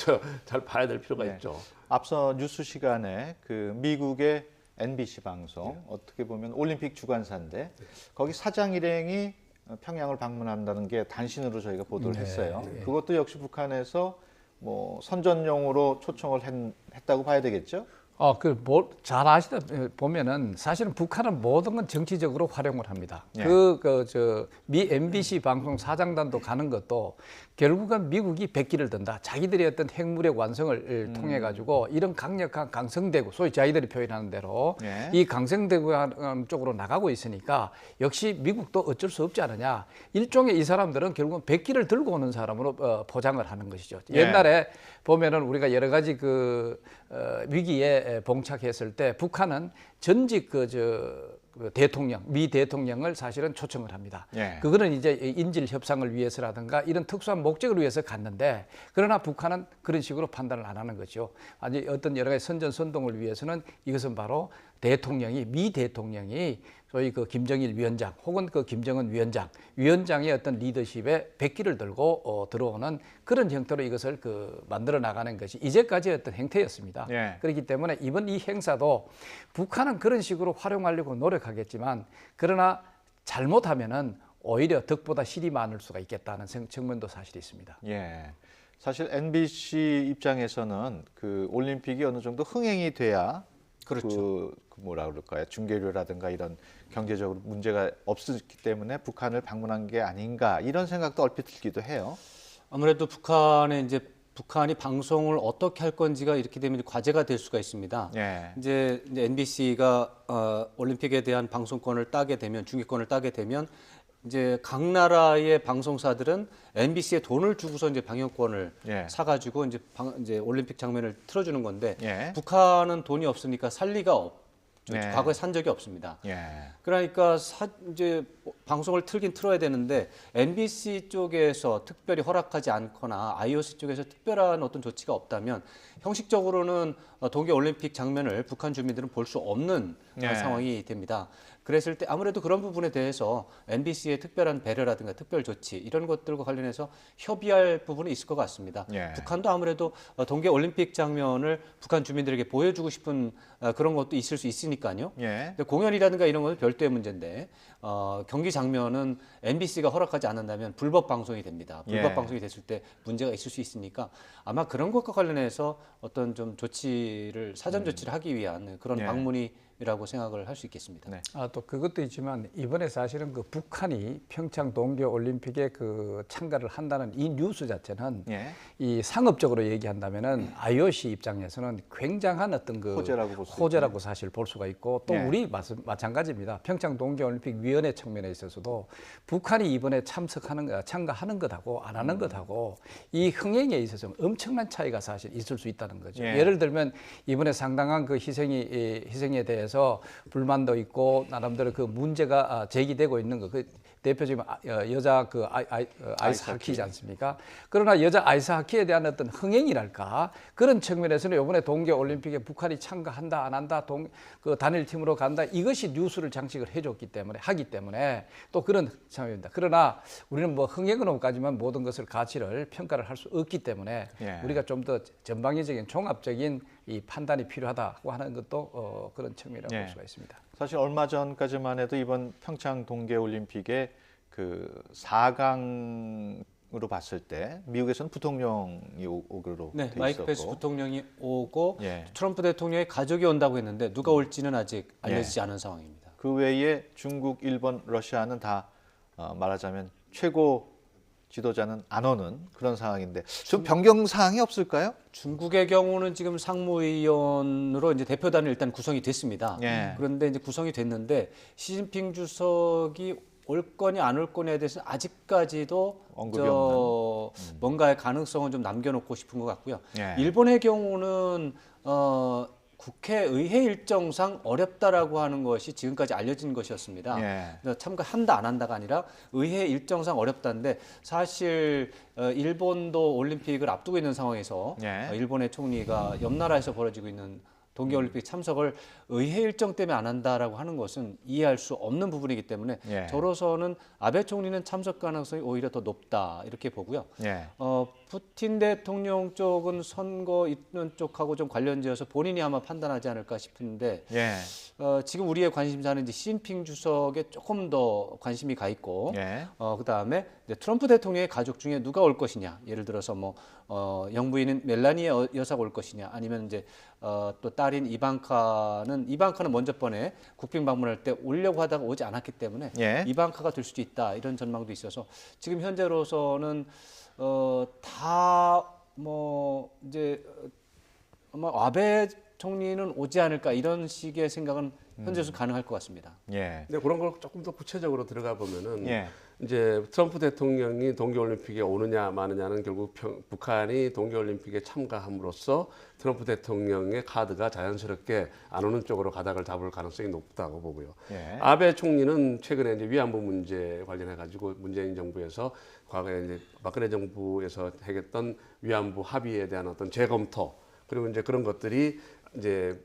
잘 봐야 될 필요가 네. 있죠. 앞서 뉴스 시간에 그 미국의 NBC 방송 어떻게 보면 올림픽 주관사인데 거기 사장 일행이 평양을 방문한다는 게 단신으로 저희가 보도를 했어요. 그것도 역시 북한에서 뭐 선전용으로 초청을 했다고 봐야 되겠죠? 잘 아시다 보면은 사실은 북한은 모든 건 정치적으로 활용을 합니다. 예. 미 MBC 방송 사장단도 가는 것도 결국은 미국이 백기를 든다. 자기들의 어떤 핵무력 완성을 통해 가지고 이런 강력한 강성대국, 소위 자기들이 표현하는 대로 예. 이 강성대국 쪽으로 나가고 있으니까 역시 미국도 어쩔 수 없지 않느냐. 일종의 이 사람들은 결국은 백기를 들고 오는 사람으로 포장을 하는 것이죠. 예. 옛날에 보면은 우리가 여러 가지 위기에 봉착했을 때 북한은 전직 대통령, 미 대통령을 사실은 초청을 합니다. 예. 그거는 이제 인질 협상을 위해서라든가 이런 특수한 목적을 위해서 갔는데 그러나 북한은 그런 식으로 판단을 안 하는 거죠. 아니 어떤 여러 가지 선전선동을 위해서는 이것은 바로 미 대통령이 소위 김정일 위원장 혹은 김정은 위원장의 어떤 리더십에 백기를 들고 들어오는 그런 형태로 이것을 만들어 나가는 것이 이제까지의 어떤 행태였습니다. 예. 그렇기 때문에 이번 이 행사도 북한은 그런 식으로 활용하려고 노력하겠지만 그러나 잘못하면은 오히려 덕보다 실이 많을 수가 있겠다는 측면도 사실 있습니다. 예. 사실 MBC 입장에서는 그 올림픽이 어느 정도 흥행이 돼야 그렇죠. 뭐라 그럴까요? 중계료라든가 이런 경제적으로 문제가 없었기 때문에 북한을 방문한 게 아닌가 이런 생각도 얼핏 들기도 해요. 아무래도 북한이 방송을 어떻게 할 건지가 이렇게 되면 과제가 될 수가 있습니다. 예. 이제 MBC가 올림픽에 대한 방송권을 따게 되면 중계권을 따게 되면 이제 각 나라의 방송사들은 MBC에 돈을 주고서 이제 방영권을 예. 사가지고 이제 올림픽 장면을 틀어주는 건데 예. 북한은 돈이 없으니까 살 리가 네. 과거에 산 적이 없습니다. 예. 그러니까 이제 방송을 틀긴 틀어야 되는데 MBC 쪽에서 특별히 허락하지 않거나 IOC 쪽에서 특별한 어떤 조치가 없다면 형식적으로는 동계 올림픽 장면을 북한 주민들은 볼 수 없는 네. 상황이 됩니다. 그랬을 때 아무래도 그런 부분에 대해서 MBC의 특별한 배려라든가 특별 조치 이런 것들과 관련해서 협의할 부분이 있을 것 같습니다. 예. 북한도 아무래도 동계 올림픽 장면을 북한 주민들에게 보여주고 싶은 그런 것도 있을 수 있으니까요. 예. 근데 공연이라든가 이런 건 별도의 문제인데 경기 장면은 MBC가 허락하지 않는다면 불법 방송이 됩니다. 불법 예. 방송이 됐을 때 문제가 있을 수 있으니까 아마 그런 것과 관련해서 어떤 좀 사전 조치를 하기 위한 그런 예. 방문이라고 생각을 할 수 있겠습니다. 네. 또 그것도 있지만 이번에 사실은 북한이 평창 동계 올림픽에 참가를 한다는 이 뉴스 자체는 예. 이 상업적으로 얘기한다면은 IOC 입장에서는 굉장한 어떤 호재라고 볼 수 호재라고 사실 볼 수가 있고 또 예. 우리 마찬가지입니다. 평창 동계 올림픽 위원회 측면에 있어서도 북한이 이번에 참가하는 것하고 안 하는 것하고 이 흥행에 있어서 엄청난 차이가 사실 있을 수 있다는 거죠. 예. 예를 들면 이번에 상당한 희생에 대해서 불만도 있고 나름대로 문제가 제기되고 있는 거. 대표적인 여자 아이스 하키지 않습니까? 그러나 여자 아이스 하키에 대한 어떤 흥행이랄까 그런 측면에서는 이번에 동계 올림픽에 북한이 참가한다 안 한다 단일팀으로 간다 이것이 뉴스를 장식을 하기 때문에 또 그런 상황입니다. 그러나 우리는 흥행은 없지만 모든 것을 가치를 평가를 할 수 없기 때문에 예. 우리가 좀 더 전방위적인 종합적인 이 판단이 필요하다고 하는 것도 그런 측면이라고 볼 수가 있습니다. 사실 얼마 전까지만 해도 이번 평창 동계올림픽에 그 4강으로 봤을 때 미국에서는 부통령이 오기로 네, 돼 마이크 있었고, 펜스 부통령이 오고 예. 트럼프 대통령의 가족이 온다고 했는데 누가 올지는 아직 알려지지 않은 상황입니다. 그 외에 중국, 일본, 러시아는 다 말하자면 최고 지도자는 안 오는 그런 상황인데 좀 변경 사항이 없을까요? 중국의 경우는 지금 상무위원으로 이제 대표단이 일단 구성이 됐습니다. 예. 그런데 이제 구성이 됐는데 시진핑 주석이 올 거냐 안 올 거냐에 대해서는 아직까지도 언급이 없는. 뭔가의 가능성은 좀 남겨놓고 싶은 것 같고요. 예. 일본의 경우는 국회의회 일정상 어렵다라고 하는 것이 지금까지 알려진 것이었습니다. 예. 그래서 참가한다 안 한다가 아니라 의회 일정상 어렵다는데 사실 일본도 올림픽을 앞두고 있는 상황에서 예. 일본의 총리가 옆 나라에서 벌어지고 있는 동계올림픽 참석을 의회 일정 때문에 안 한다라고 하는 것은 이해할 수 없는 부분이기 때문에 예. 저로서는 아베 총리는 참석 가능성이 오히려 더 높다 이렇게 보고요. 예. 푸틴 대통령 쪽은 선거 있는 쪽하고 좀 관련지어서 본인이 아마 판단하지 않을까 싶은데 예. 지금 우리의 관심사는 이제 시진핑 주석에 조금 더 관심이 가 있고 예. 그다음에 이제 트럼프 대통령의 가족 중에 누가 올 것이냐 예를 들어서 뭐 영부인인 멜라니아 여사가 올 것이냐 아니면 이제 또 딸인 이방카는 먼저 번에 국빈 방문할 때 오려고 하다가 오지 않았기 때문에 예. 이방카가 될 수도 있다 이런 전망도 있어서 지금 현재로서는 다 뭐 이제 아마 아베 총리는 오지 않을까 이런 식의 생각은 현재로서 가능할 것 같습니다. 예. 근데 그런 걸 조금 더 구체적으로 들어가 보면은 예. 이제 트럼프 대통령이 동계올림픽에 오느냐 마느냐는 결국 북한이 동계올림픽에 참가함으로써 트럼프 대통령의 카드가 자연스럽게 안 오는 쪽으로 가닥을 잡을 가능성이 높다고 보고요. 예. 아베 총리는 최근에 이제 위안부 문제 관련해 가지고 문재인 정부에서 과거에 이제 박근혜 정부에서 했던 위안부 합의에 대한 어떤 재검토 그리고 이제 그런 것들이 이제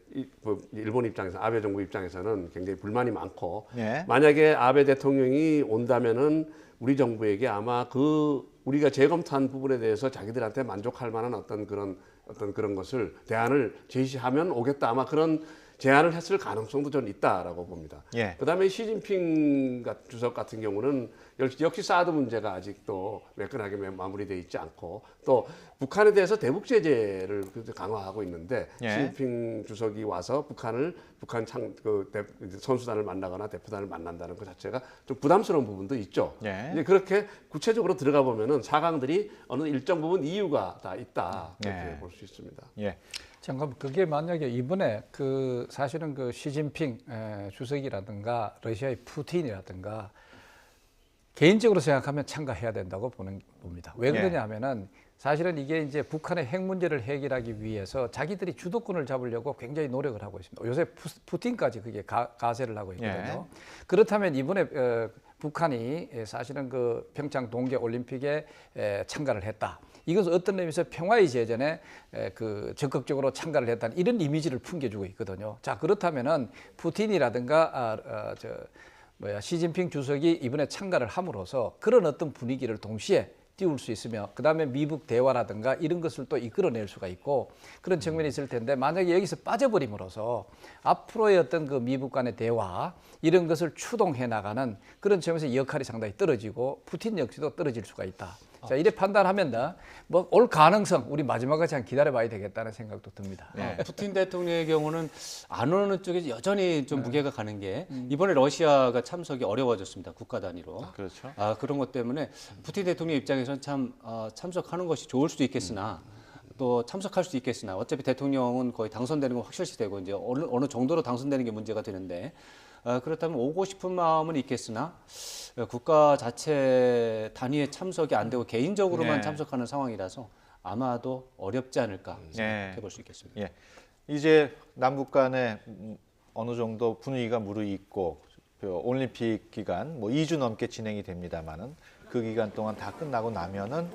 일본 입장에서 아베 정부 입장에서는 굉장히 불만이 많고 예. 만약에 아베 대통령이 온다면은 우리 정부에게 아마 그 우리가 재검토한 부분에 대해서 자기들한테 만족할 만한 어떤 그런 것을 대안을 제시하면 오겠다 아마 그런 제안을 했을 가능성도 저는 있다라고 봅니다. 예. 그다음에 시진핑 주석 같은 경우는 역시 사드 문제가 아직도 매끈하게 마무리돼 있지 않고 또 북한에 대해서 대북 제재를 강화하고 있는데 예. 시진핑 주석이 와서 북한 선수단을 만나거나 대표단을 만난다는 것 자체가 좀 부담스러운 부분도 있죠. 예. 이제 그렇게 구체적으로 들어가 보면은 4강들이 어느 일정 부분 이유가 다 있다 이렇게 예. 볼 수 있습니다. 예. 잠깐 그게 만약에 이번에 사실은 시진핑 주석이라든가 러시아의 푸틴이라든가 개인적으로 생각하면 참가해야 된다고 봅니다. 왜 그러냐면은 사실은 이게 이제 북한의 핵 문제를 해결하기 위해서 자기들이 주도권을 잡으려고 굉장히 노력을 하고 있습니다. 요새 푸틴까지 그게 가세를 하고 있거든요. 그렇다면 이번에 북한이 사실은 평창 동계 올림픽에 참가를 했다. 이것은 어떤 의미에서 평화의 제전에 적극적으로 참가를 했다는 이런 이미지를 풍겨주고 있거든요. 자, 그렇다면은 푸틴이라든가 시진핑 주석이 이번에 참가를 함으로써 그런 어떤 분위기를 동시에 띄울 수 있으며 그다음에 미북 대화라든가 이런 것을 또 이끌어낼 수가 있고 그런 측면이 있을 텐데 만약에 여기서 빠져버림으로써 앞으로의 어떤 미북 간의 대화 이런 것을 추동해 나가는 그런 점에서 역할이 상당히 떨어지고 푸틴 역시도 떨어질 수가 있다. 자, 이래 판단하면 올 가능성 우리 마지막까지 한 기다려봐야 되겠다는 생각도 듭니다. 푸틴 대통령의 경우는 안 오는 쪽에 여전히 좀 무게가 가는 게 이번에 러시아가 참석이 어려워졌습니다. 국가 단위로. 그렇죠. 그런 것 때문에 푸틴 대통령 입장에서는 참 참석하는 것이 좋을 수도 있겠으나 또 참석할 수도 있겠으나 어차피 대통령은 거의 당선되는 건 확실시 되고 이제 어느 정도로 당선되는 게 문제가 되는데 그렇다면 오고 싶은 마음은 있겠으나 국가 자체 단위의 참석이 안 되고 개인적으로만 참석하는 상황이라서 아마도 어렵지 않을까 생각해 볼 수 있겠습니다. 예. 이제 남북 간에 어느 정도 분위기가 무르익고 올림픽 기간 2주 넘게 진행이 됩니다만은 그 기간 동안 다 끝나고 나면은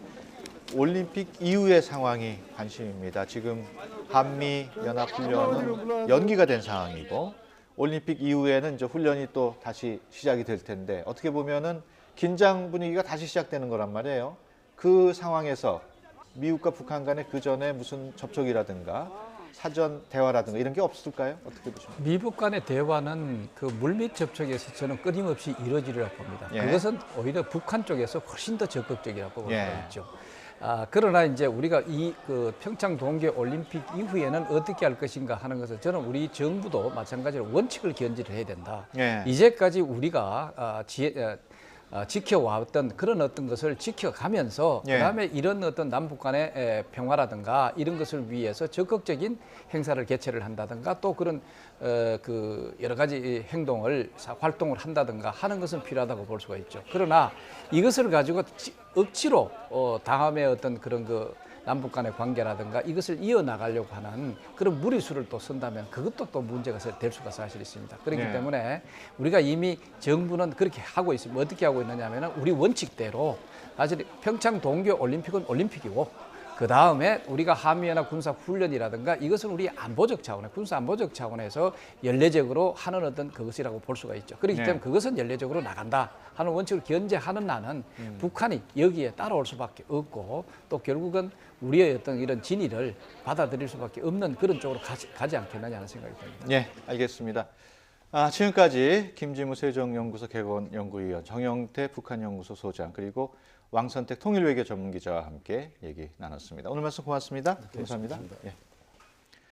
올림픽 이후의 상황이 관심입니다. 지금 한미 연합훈련은 연기가 된 상황이고 올림픽 이후에는 이제 훈련이 또 다시 시작이 될 텐데 어떻게 보면은 긴장 분위기가 다시 시작되는 거란 말이에요. 그 상황에서 미국과 북한 간에 그 전에 무슨 접촉이라든가 사전 대화라든가 이런 게 없을까요? 어떻게 보십니까? 미국 간의 대화는 그 물밑 접촉에서 저는 끊임없이 이루어지리라고 봅니다. 예. 그것은 오히려 북한 쪽에서 훨씬 더 적극적이라고 볼 예. 수가 있죠. 그러나 이제 우리가 이 그 평창 동계 올림픽 이후에는 어떻게 할 것인가 하는 것은 저는 우리 정부도 마찬가지로 원칙을 견지를 해야 된다. 예. 이제까지 우리가 지켜왔던 그런 어떤 것을 지켜가면서 예. 그다음에 이런 어떤 남북 간의 평화라든가 이런 것을 위해서 적극적인 행사를 개최를 한다든가 또 그런 그 여러 가지 활동을 한다든가 하는 것은 필요하다고 볼 수가 있죠. 그러나 이것을 가지고 억지로 다음에 어떤 그런 그 남북 간의 관계라든가 이것을 이어나가려고 하는 그런 무리수를 또 쓴다면 그것도 또 문제가 될 수가 사실 있습니다. 그렇기 네. 때문에 우리가 이미 정부는 그렇게 하고 있습니다. 어떻게 하고 있느냐 하면 우리 원칙대로 사실 평창 동계 올림픽은 올림픽이고 그 다음에 우리가 한미연합 군사 훈련이라든가 이것은 우리 안보적 차원의 군사 안보적 차원에서 연례적으로 하는 어떤 그것이라고 볼 수가 있죠. 그렇기 네. 때문에 그것은 연례적으로 나간다 하는 원칙을 견제하는 나는 북한이 여기에 따라올 수밖에 없고 또 결국은 우리의 어떤 이런 진위를 받아들일 수밖에 없는 그런 쪽으로 가지 않겠느냐 하는 생각이 듭니다. 예, 알겠습니다. 지금까지 김지무 세종연구소 개건연구위원, 정영태 북한연구소 소장, 그리고 왕선택 통일외교 전문기자와 함께 얘기 나눴습니다. 오늘 말씀 고맙습니다. 감사합니다. 예.